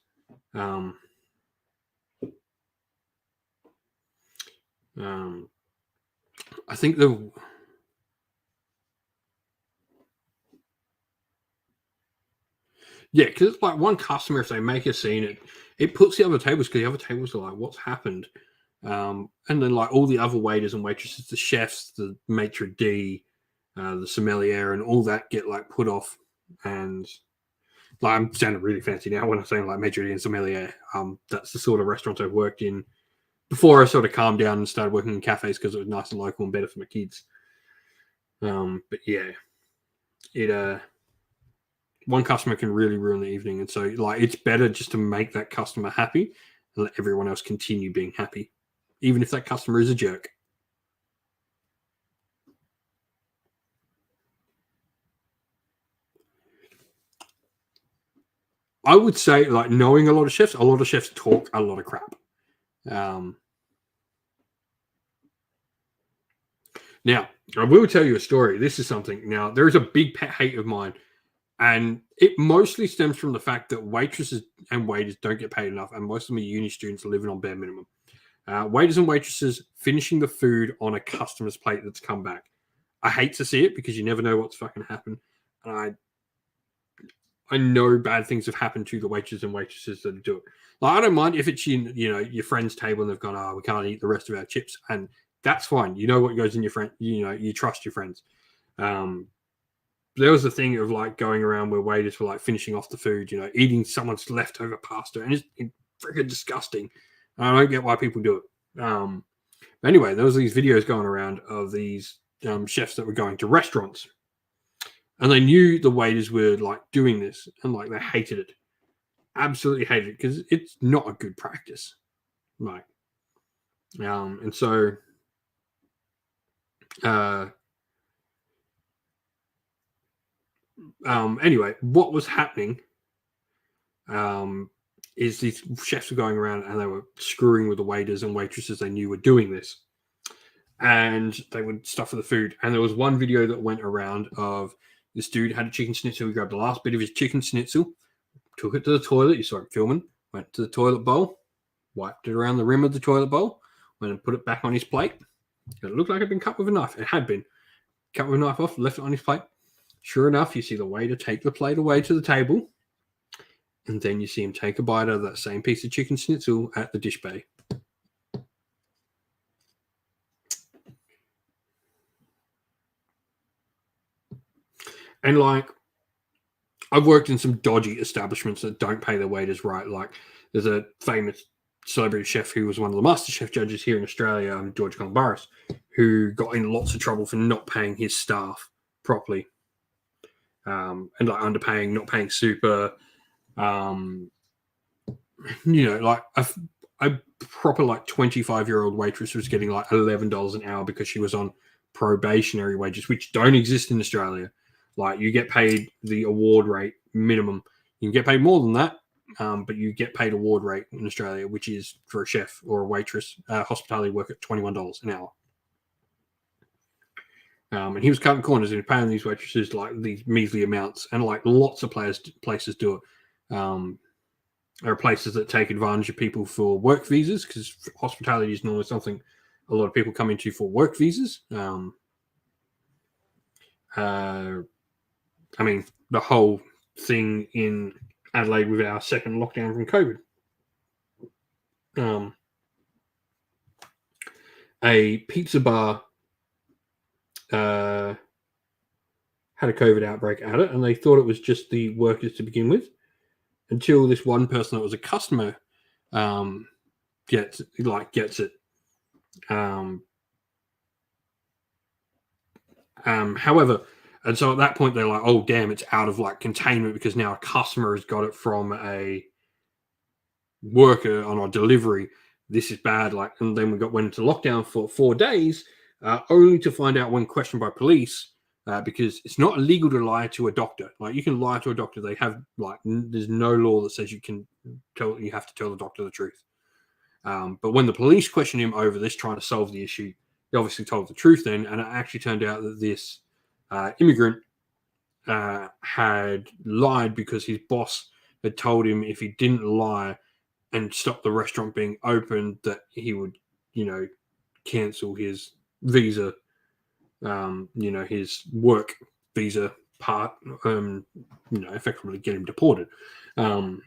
Um, I think because it's like one customer, if they make a scene, it puts the other tables, because the other tables are like, what's happened? And then like all the other waiters and waitresses, the chefs, the maitre d, the sommelier, and all that get like put off. And like, I'm sounding really fancy now when I'm saying like maitre d and sommelier. That's the sort of restaurants I've worked in before I sort of calmed down and started working in cafes, because it was nice and local and better for my kids. But yeah, it one customer can really ruin the evening, and so like it's better just to make that customer happy and let everyone else continue being happy, even if that customer is a jerk. I would say, like, knowing a lot of chefs talk a lot of crap. Now, I will tell you a story. This is something. Now, there is a big pet hate of mine, and it mostly stems from the fact that waitresses and waiters don't get paid enough, and most of them are uni students living on bare minimum. Waiters and waitresses finishing the food on a customer's plate that's come back. I hate to see it because you never know what's fucking happened. And I know bad things have happened to the waiters and waitresses that do it. Like, I don't mind if it's your friend's table and they've gone, oh, we can't eat the rest of our chips, and that's fine. You know what goes in your friend. You trust your friends. There was a thing of like going around where waiters were like finishing off the food, eating someone's leftover pasta, and it's freaking disgusting. I don't get why people do it. Anyway, there was these videos going around of these chefs that were going to restaurants, and they knew the waiters were like doing this, and like they hated it, absolutely hated it because it's not a good practice, right? And so, anyway, what was happening is these chefs were going around and they were screwing with the waiters and waitresses they knew were doing this. And they would stuff for the food. And there was one video that went around of this dude had a chicken schnitzel. He grabbed the last bit of his chicken schnitzel, took it to the toilet. You saw him filming, went to the toilet bowl, wiped it around the rim of the toilet bowl, went and put it back on his plate. It looked like it had been cut with a knife. It had been cut with a knife off, left it on his plate. Sure enough, you see the waiter take the plate away to the table, and then you see him take a bite of that same piece of chicken schnitzel at the dish bay. And like, I've worked in some dodgy establishments that don't pay their waiters right. Like, there's a famous celebrity chef who was one of the MasterChef judges here in Australia, George Calombaris, who got in lots of trouble for not paying his staff properly. And like underpaying, not paying super, like a proper like 25-year-old waitress was getting like $11 an hour because she was on probationary wages, which don't exist in Australia. Like, you get paid the award rate minimum. You can get paid more than that, but you get paid award rate in Australia, which is for a chef or a waitress, hospitality work at $21 an hour. And he was cutting corners and paying these waitresses like these measly amounts, and like lots of places do it. There are places that take advantage of people for work visas, because hospitality is normally something a lot of people come into for work visas. I mean, the whole thing in Adelaide with our second lockdown from COVID. A pizza bar had a COVID outbreak at it, and they thought it was just the workers to begin with, until this one person that was a customer gets it. However, and so at that point they're like, oh damn, it's out of like containment because now a customer has got it from a worker on our delivery. This is bad. Like, and then went into lockdown for 4 days, only to find out when questioned by police, because it's not illegal to lie to a doctor. Like, you can lie to a doctor. They have like, there's no law that says you have to tell the doctor the truth. But when the police questioned him over this, trying to solve the issue, he obviously told the truth then, and it actually turned out that this immigrant had lied because his boss had told him if he didn't lie and stop the restaurant being open, that he would, cancel his visa, his work visa part, effectively get him deported. And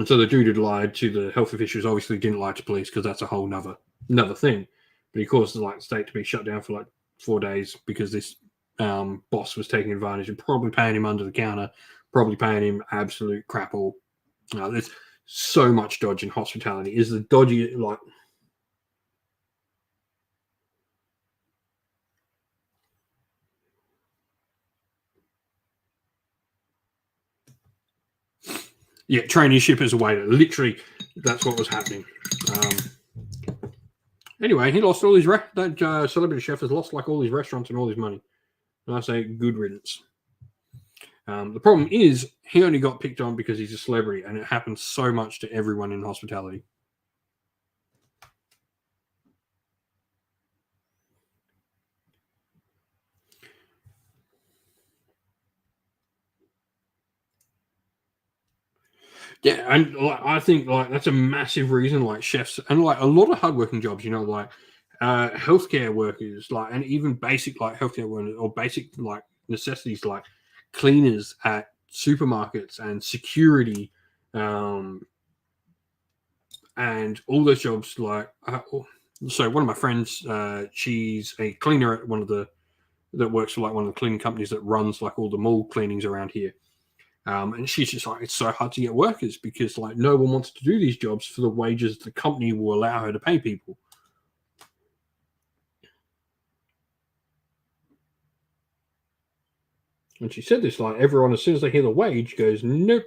so the dude had lied to the health officials, obviously didn't lie to police because that's a whole another thing. But he caused the state to be shut down for like 4 days because this boss was taking advantage and probably paying him under the counter, probably paying him absolute crap all. There's so much dodge in hospitality. Is the dodgy like... Yeah, traineeship as a waiter. Literally, that's what was happening. Anyway, he lost all his... that celebrity chef has lost like all his restaurants and all his money. And I say good riddance. The problem is, he only got picked on because he's a celebrity, and it happens so much to everyone in hospitality. Yeah, and like, I think like that's a massive reason, like chefs and like a lot of hardworking jobs, like healthcare workers, like, and even basic like healthcare workers or basic like necessities like cleaners at supermarkets and security, and all those jobs. Like, so one of my friends, she's a cleaner at one of the that works for like one of the cleaning companies that runs like all the mall cleanings around here. And she's just like, it's so hard to get workers because like no one wants to do these jobs for the wages the company will allow her to pay people. And she said this, like everyone, as soon as they hear the wage, goes, nope.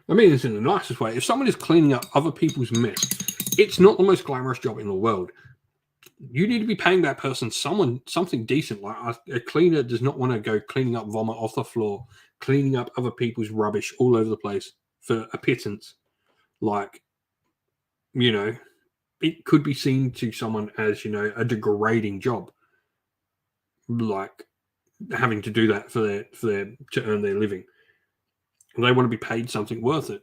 I mean, it's in the nicest way. If someone is cleaning up other people's mess, it's not the most glamorous job in the world. You need to be paying that person something decent. Like a cleaner does not want to go cleaning up vomit off the floor, cleaning up other people's rubbish all over the place for a pittance. Like, it could be seen to someone as, a degrading job. Like having to do that for their to earn their living. They want to be paid something worth it.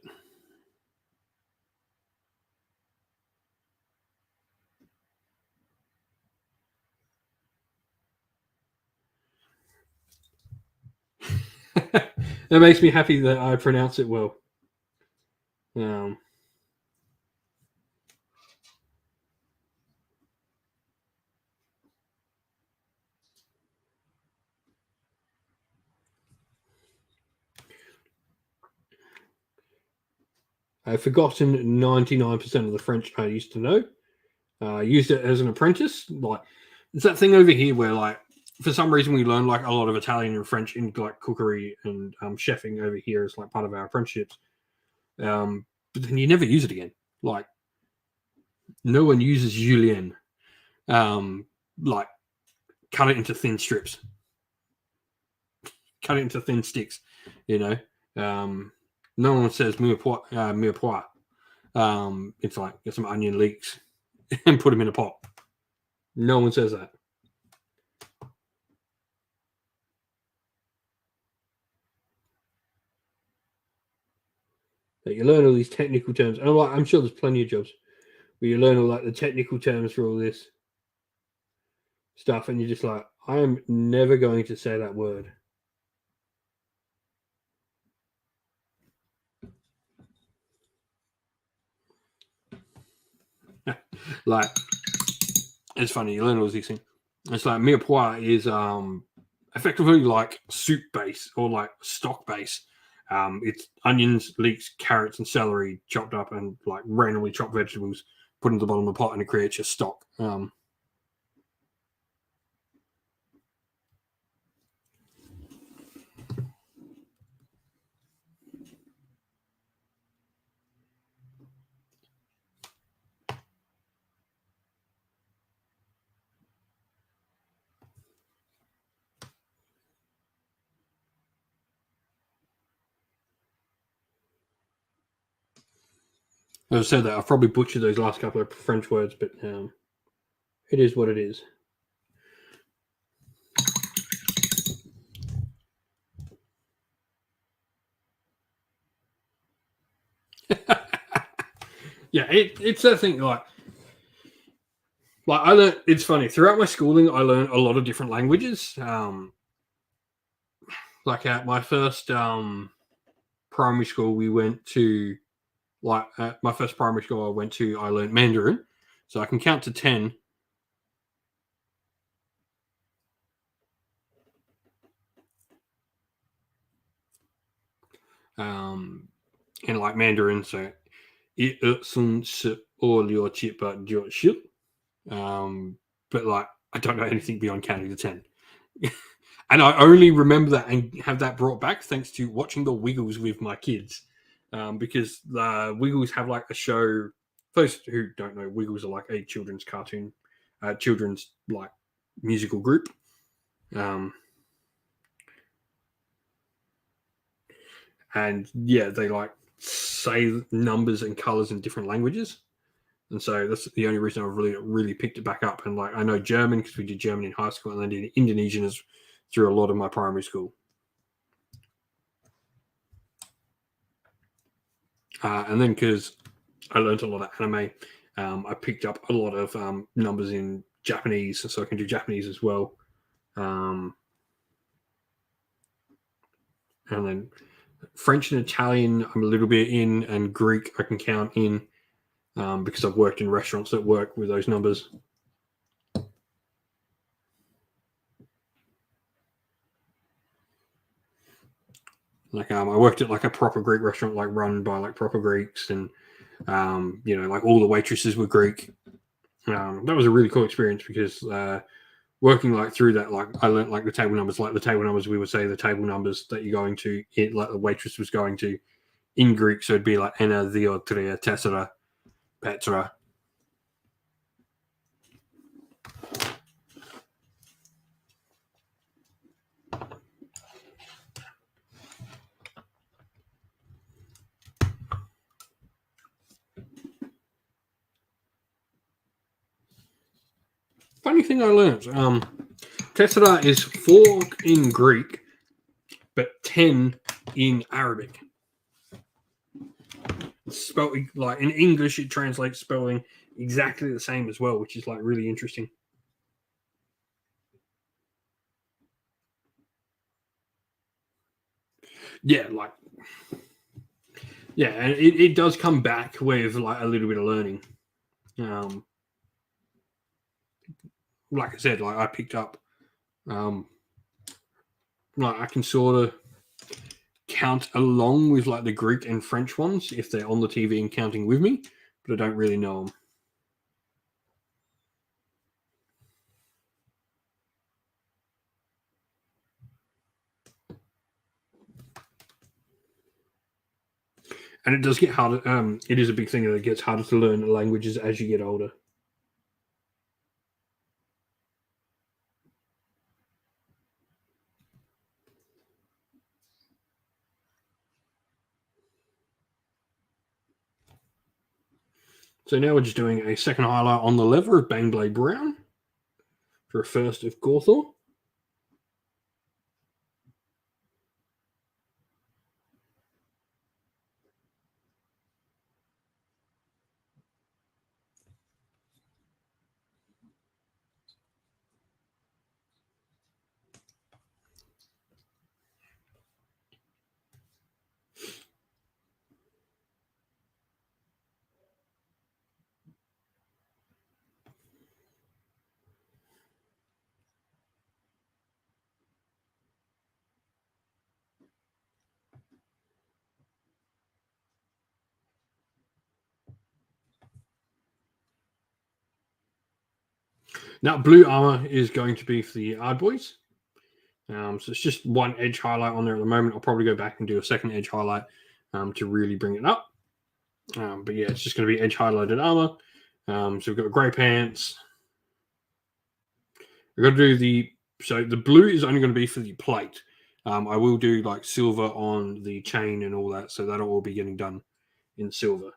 It makes me happy that I pronounce it well. I've forgotten 99% of the French I used to know. I used it as an apprentice. Like, it's that thing over here where, like, for some reason we learn like a lot of Italian and French in like cookery and chefing over here as like part of our apprenticeships. But then you never use it again. Like, no one uses julienne. Like, cut it into thin strips, cut it into thin sticks. No one says mirepoix. It's like get some onion leeks and put them in a pot. No one says that. Like, you learn all these technical terms, and I'm sure there's plenty of jobs where you learn all like the technical terms for all this stuff, and you're just like, I am never going to say that word. Like, it's funny, you learn all these things. It's like mirepoix is effectively like soup base or like stock base. It's onions, leeks, carrots, and celery chopped up and like randomly chopped vegetables put into the bottom of the pot, and it creates your stock. As I said that, I've probably butchered those last couple of French words, but it is what it is. Yeah, it's that thing. Like I learned. It's funny. Throughout my schooling, I learned a lot of different languages. Like at my first primary school, we went to at my first primary school I went to. I learned Mandarin, so I can count to 10. In like Mandarin, so but like I don't know anything beyond counting to 10. And I only remember that and have that brought back thanks to watching the Wiggles with my kids. Because the Wiggles have like a show. Those who don't know, Wiggles are like a children's cartoon, children's like musical group. and yeah, they like say numbers and colors in different languages. And so that's the only reason I've really picked it back up. And like I know German because we did German in high school, and then did Indonesian as through a lot of my primary school. And then because I learned a lot of anime, I picked up a lot of numbers in Japanese, so I can do Japanese as well. And then French and Italian, I'm a little bit in, and Greek I can count in because I've worked in restaurants that work with those numbers. Like I worked at like a proper Greek restaurant, like run by like proper Greeks, and like all the waitresses were Greek. That was a really cool experience because working like through that, like I learned like the table numbers, we would say the table numbers that you're going to, like the waitress was going to in Greek, so it'd be like ena, δύο, τρία, τέσσερα, πέτρα. Funny thing I learned, tessera is 4 in Greek, but 10 in Arabic. Spelling like in English, it translates spelling exactly the same as well, which is like really interesting. Yeah, and it does come back with like a little bit of learning. Like I said, like I picked up, like I can sort of count along with like the Greek and French ones if they're on the TV and counting with me, but I don't really know them. And it does get harder. It is a big thing that it gets harder to learn languages as you get older. So now we're just doing a second highlight on the lever of Baneblade Brown for a first of Gorthor. Now, blue armor is going to be for the Ard Boys. So it's just one edge highlight on there at the moment. I'll probably go back and do a second edge highlight to really bring it up. But yeah, it's just going to be edge highlighted armor. So we've got grey pants. We've got to do so the blue is only going to be for the plate. I will do like silver on the chain and all that. So that'll all be getting done in silver.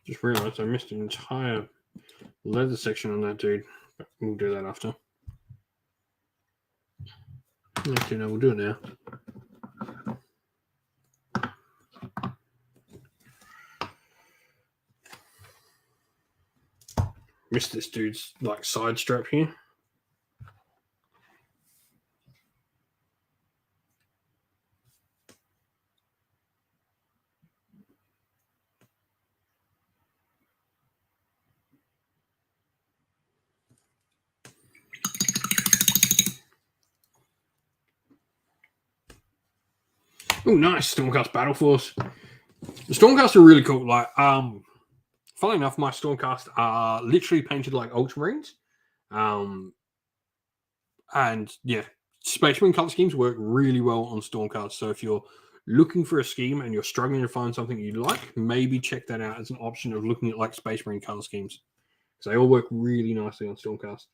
Just realized I missed an entire leather section on that dude. But we'll do that after. Actually, no, we'll do it now. Missed this dude's like side strap here. Oh, nice. Stormcast Battle Force. The Stormcast are really cool. Like, funnily enough, my Stormcast are literally painted like Ultramarines. And yeah, Space Marine color schemes work really well on Stormcast. So if you're looking for a scheme and you're struggling to find something you like, maybe check that out as an option of looking at like Space Marine color schemes. Because they all work really nicely on Stormcast.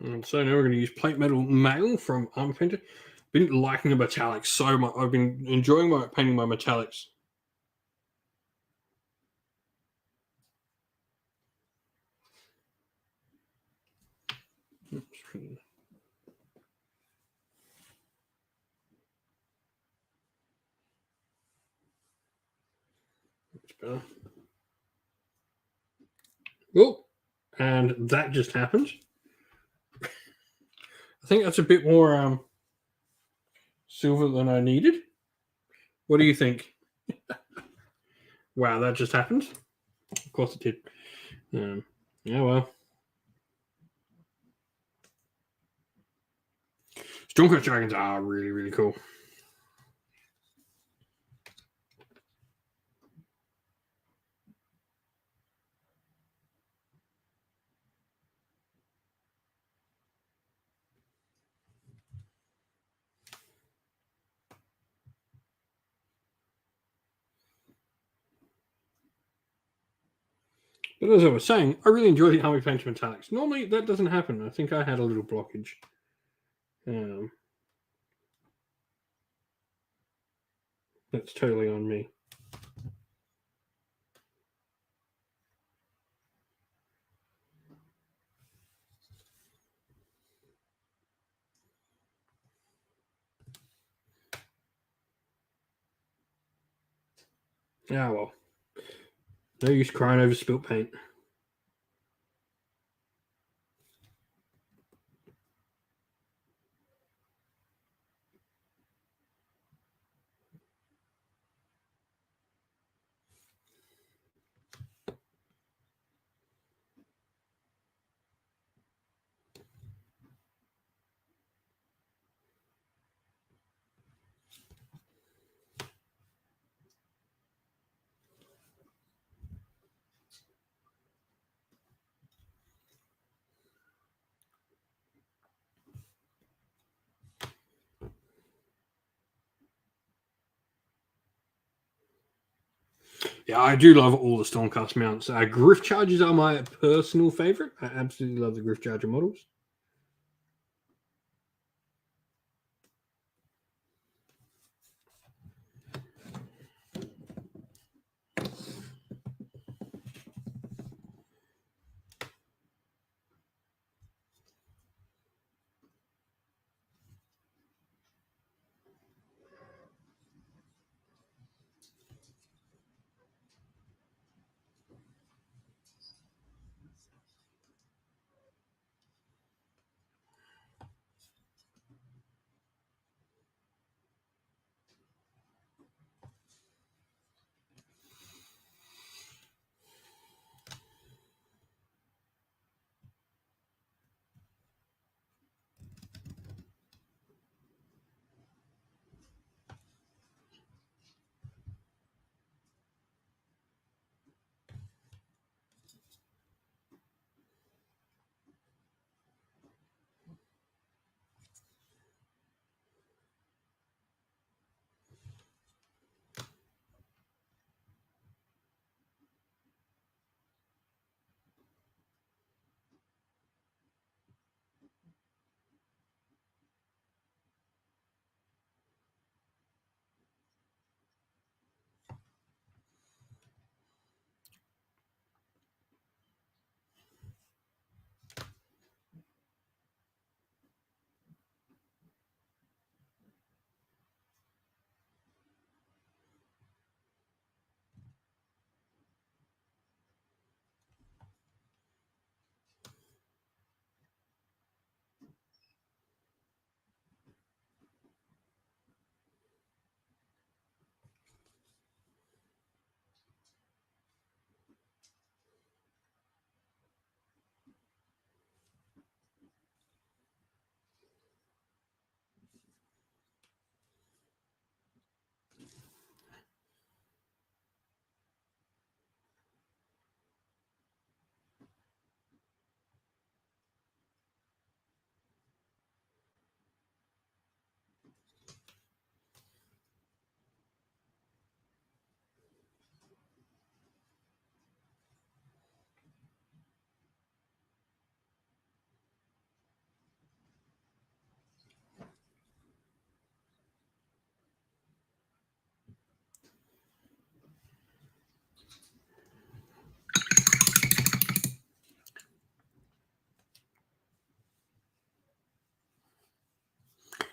And so now we're going to use Plate Metal Mail from Armor Painter. Been liking the metallics so much. I've been enjoying painting my metallics. That's better. Oh, and that just happened. I think that's a bit more silver than I needed. What do you think? Wow, that just happened. Of course it did. Yeah, well. Stormcast Dragons are really, really cool. But as I was saying, I really enjoy the Army Painter Metallics. Normally, that doesn't happen. I think I had a little blockage. That's totally on me. Yeah, well. No use crying over spilt paint. Yeah, I do love all the Stormcast mounts. Griff Chargers are my personal favorite. I absolutely love the Griff Charger models.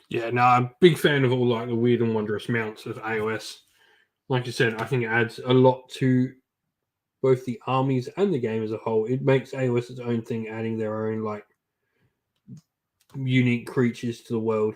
Yeah, no, I'm a big fan of all like the weird and wondrous mounts of AOS. Like I said, I think it adds a lot to both the armies and the game as a whole. It makes AOS its own thing, adding their own like unique creatures to the world.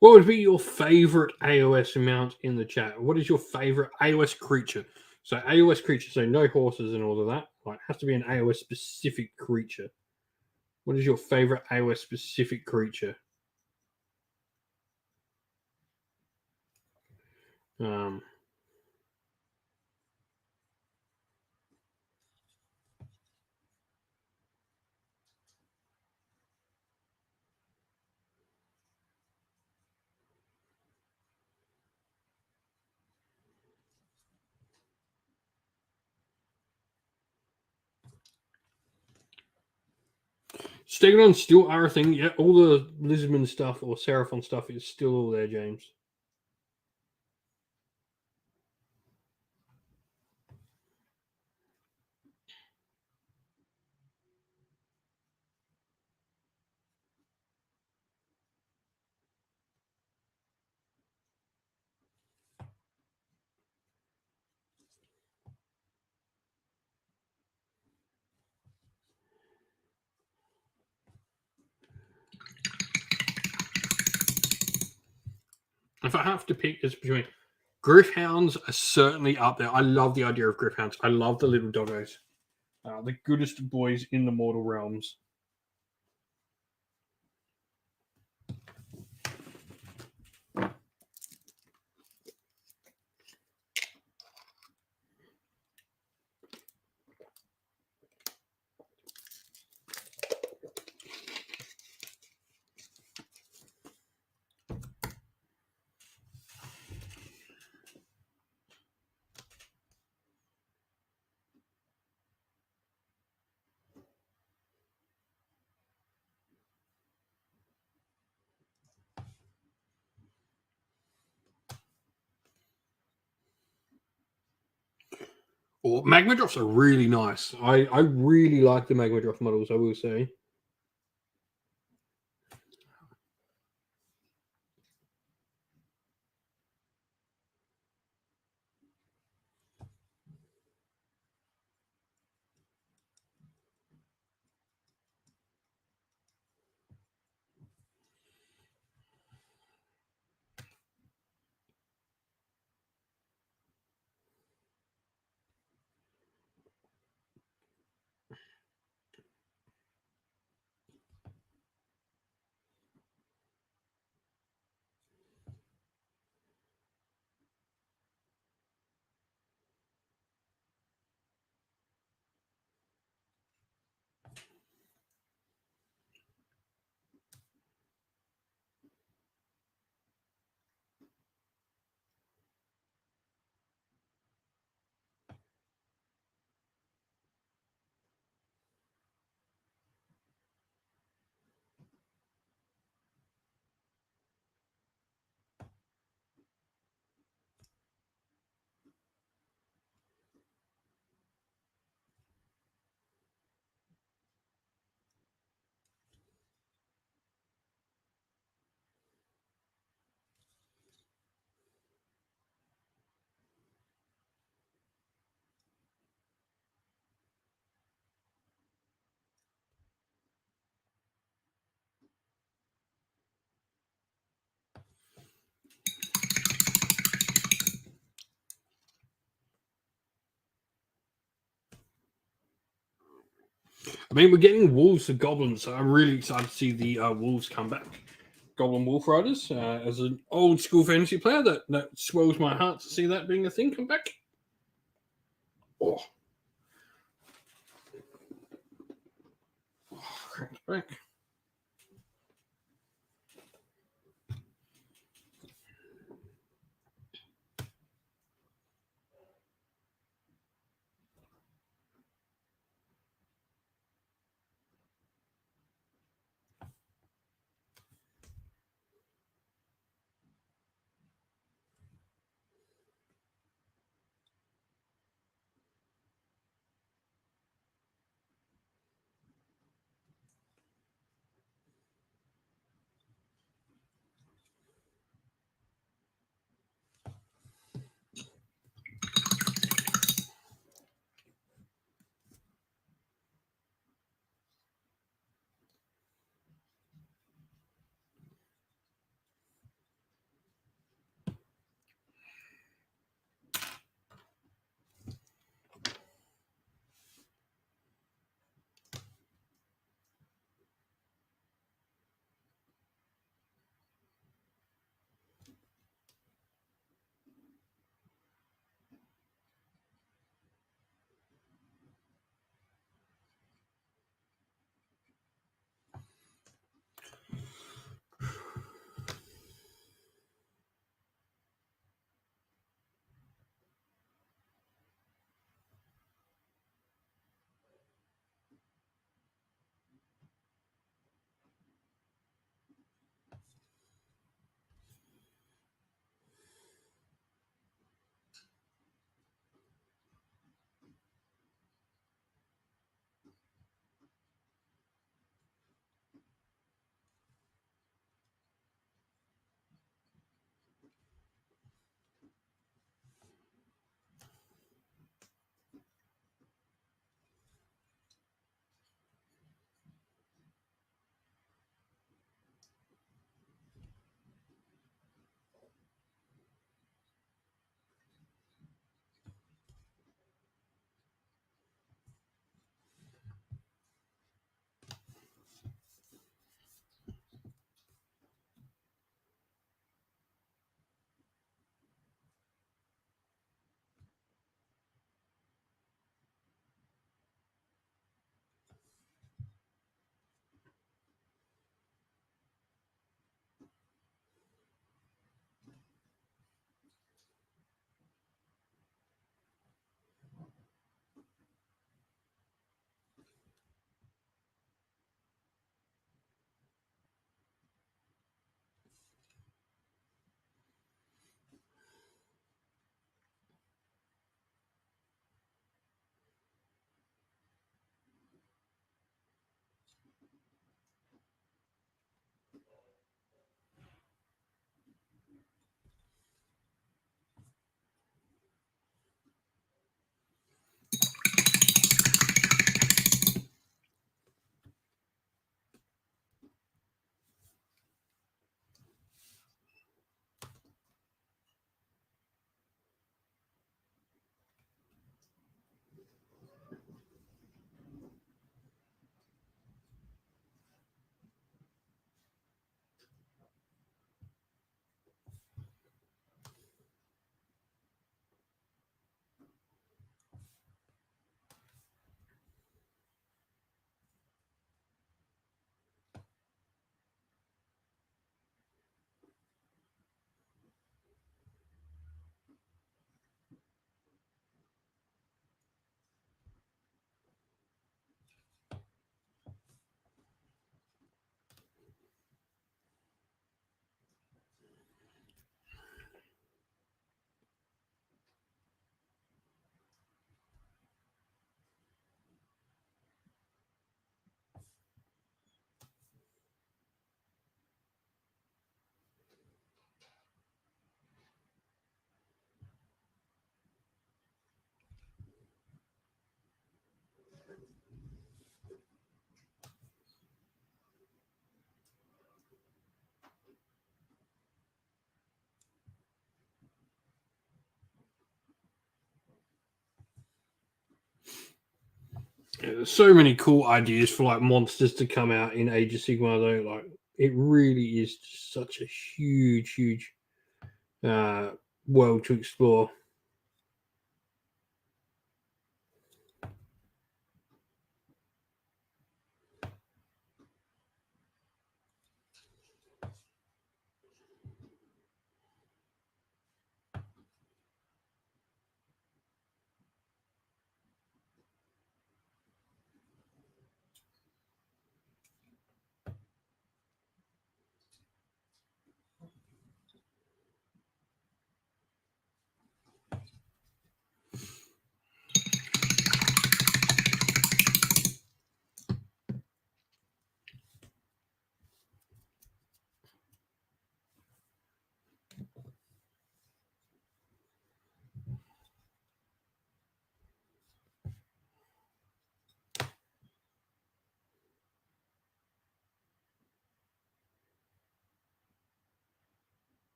What would be your favorite AOS mount in the chat? What is your favorite AOS creature? So AOS creature, so no horses and all of that. Like, it has to be an AOS specific creature. What is your favorite AOS specific creature? Um, Stegodon still are a thing. Yeah, all the Lisbon stuff or Seraphon stuff is still all there, James. If I have to pick, it's between Griffhounds are certainly up there. I love the idea of Griffhounds. I love the little doggos. The goodest boys in the mortal realms. Or Magma Drops are really nice. I really like the Magma Drop models, I will say. I mean, we're getting wolves to goblins, so I'm really excited to see the wolves come back. Goblin Wolf Riders, as an old school fantasy player, that swells my heart to see that being a thing come back. Oh, cracked back. there's so many cool ideas for like monsters to come out in Age of Sigmar, though. Like, it really is just such a huge world to explore.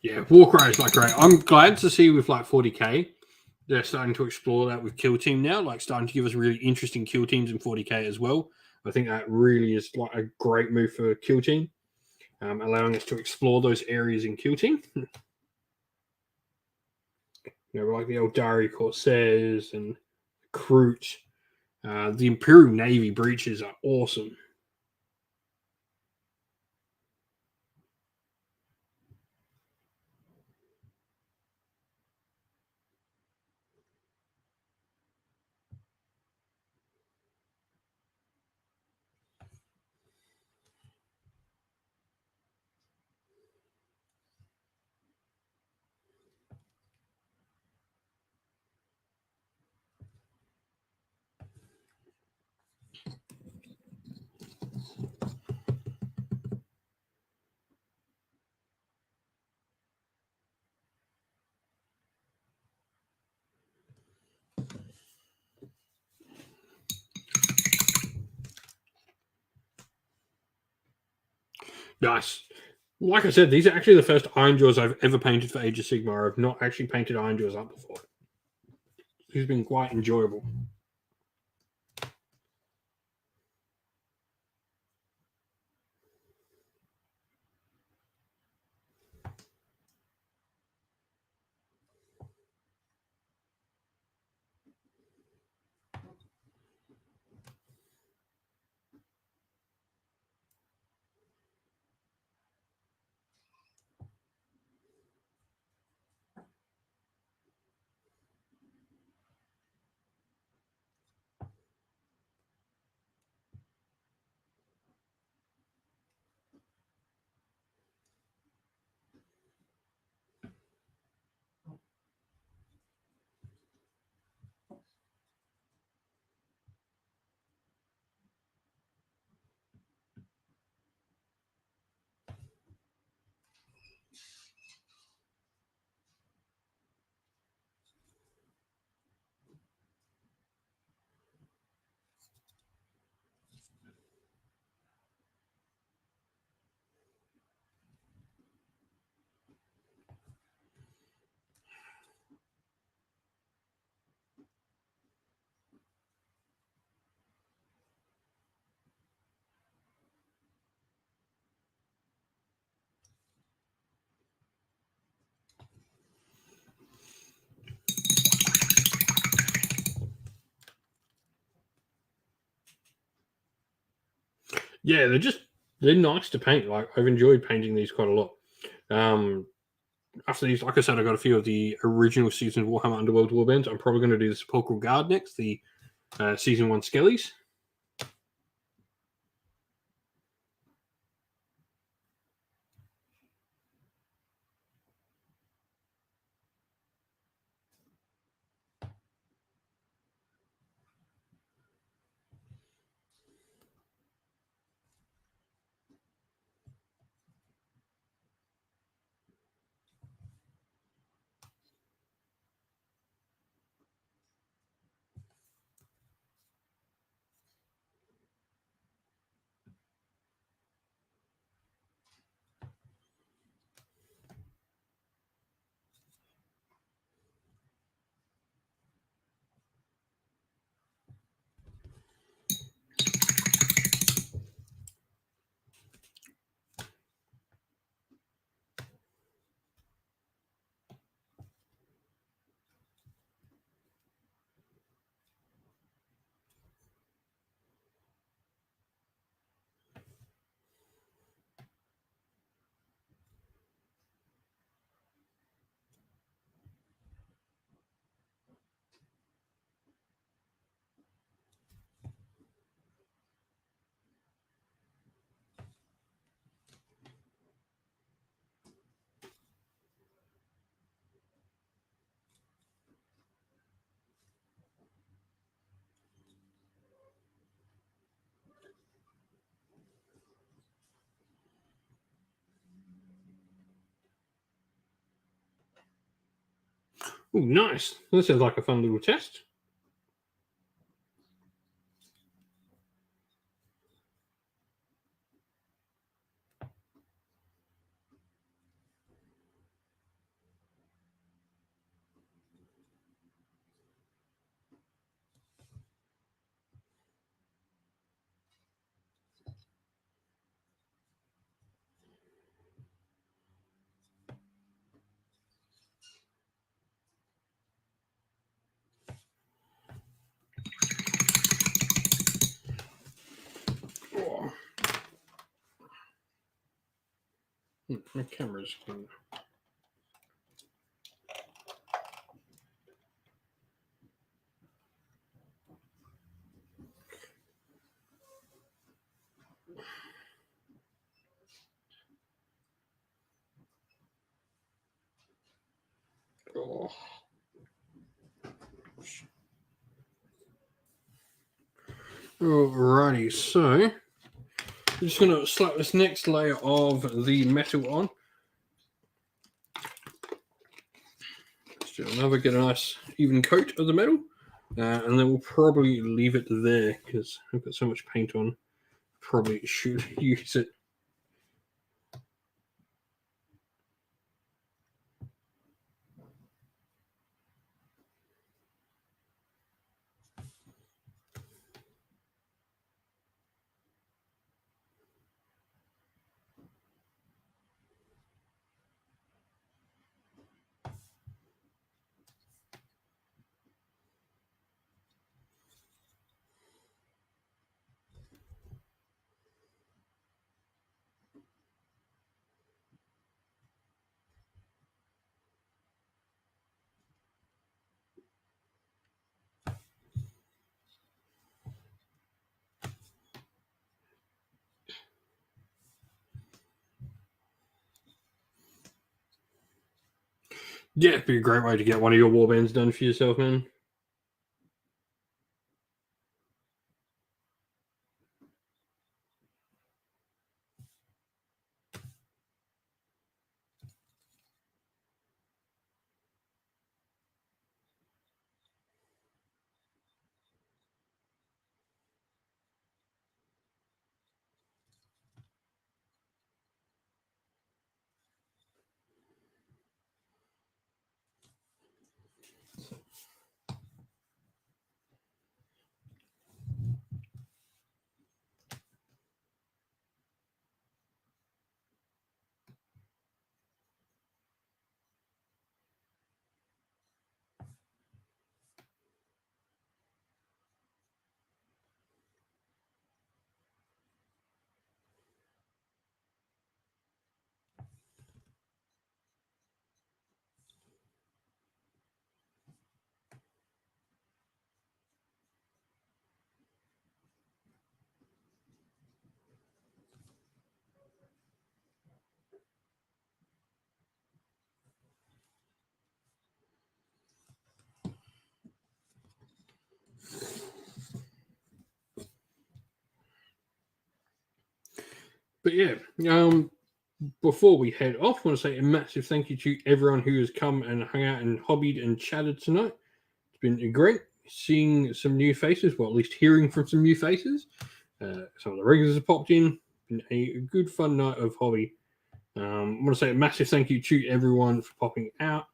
Yeah, Warcry is like great. I'm glad to see with like 40k, they're starting to explore that with Kill Team now, like starting to give us really interesting kill teams in 40k as well. I think that really is like a great move for Kill Team, allowing us to explore those areas in Kill Team. Like the Eldari Corsairs and Kroot. The Imperial Navy breaches are awesome. Nice. Like I said, these are actually the first Ironjawz I've ever painted for Age of Sigmar. I've not actually painted Ironjawz up before. It's been quite enjoyable. Yeah, they're nice to paint. Like, I've enjoyed painting these quite a lot. After these, like I said, I got a few of the original season of Warhammer Underworld warbands. I'm probably going to do the Sepulchral Guard next, the season 1 Skellies. Oh, nice. That sounds like a fun little test. Oh. My camera's going. Oh. Alrighty, so I'm just going to slap this next layer of the metal on. Let's do another, get a nice even coat of the metal, and then we'll probably leave it there because I've got so much paint on. Probably should use it. Yeah, it'd be a great way to get one of your warbands done for yourself, man. But yeah, before we head off, I want to say a massive thank you to everyone who has come and hung out and hobbied and chatted tonight. It's been great seeing some new faces, well, at least hearing from some new faces. Some of the regulars have popped in. Been a good, fun night of hobby. I want to say a massive thank you to everyone for popping out.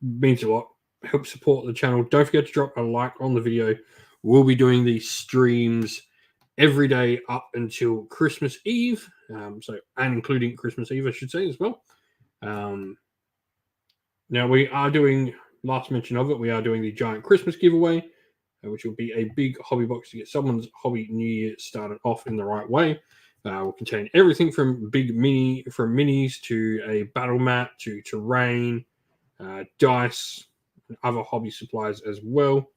Means a lot. Help support the channel. Don't forget to drop a like on the video. We'll be doing these streams every day up until Christmas Eve. And including Christmas Eve, I should say, as well. Now we are doing, last mention of it, we are doing the giant Christmas giveaway, which will be a big hobby box to get someone's hobby new year started off in the right way. Will contain everything from minis to a battle mat to terrain, dice, and other hobby supplies as well.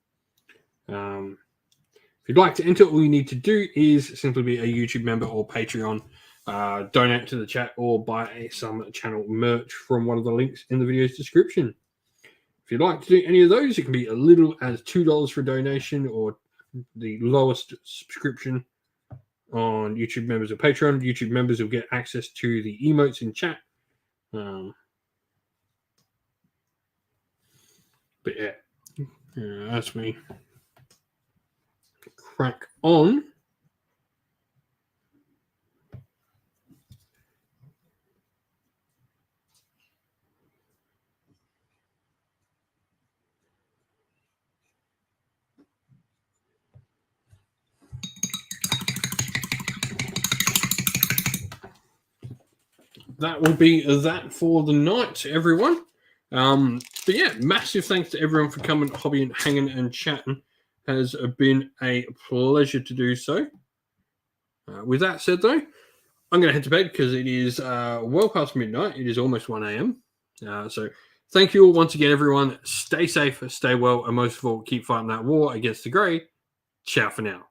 If you'd like to enter, all you need to do is simply be a YouTube member or Patreon, donate to the chat, or buy some channel merch from one of the links in the video's description. If you'd like to do any of those, it can be as little as $2 for a donation, or the lowest subscription on YouTube members or Patreon. YouTube members will get access to the emotes in chat. But yeah, as we crack on. That will be that for the night, everyone. But yeah, massive thanks to everyone for coming, hobby, and hanging and chatting. Has been a pleasure to do so. With that said, though, I'm going to head to bed because it is well past midnight. It is almost 1 a.m. So thank you all once again, everyone. Stay safe, stay well, and most of all, keep fighting that war against the grey. Ciao for now.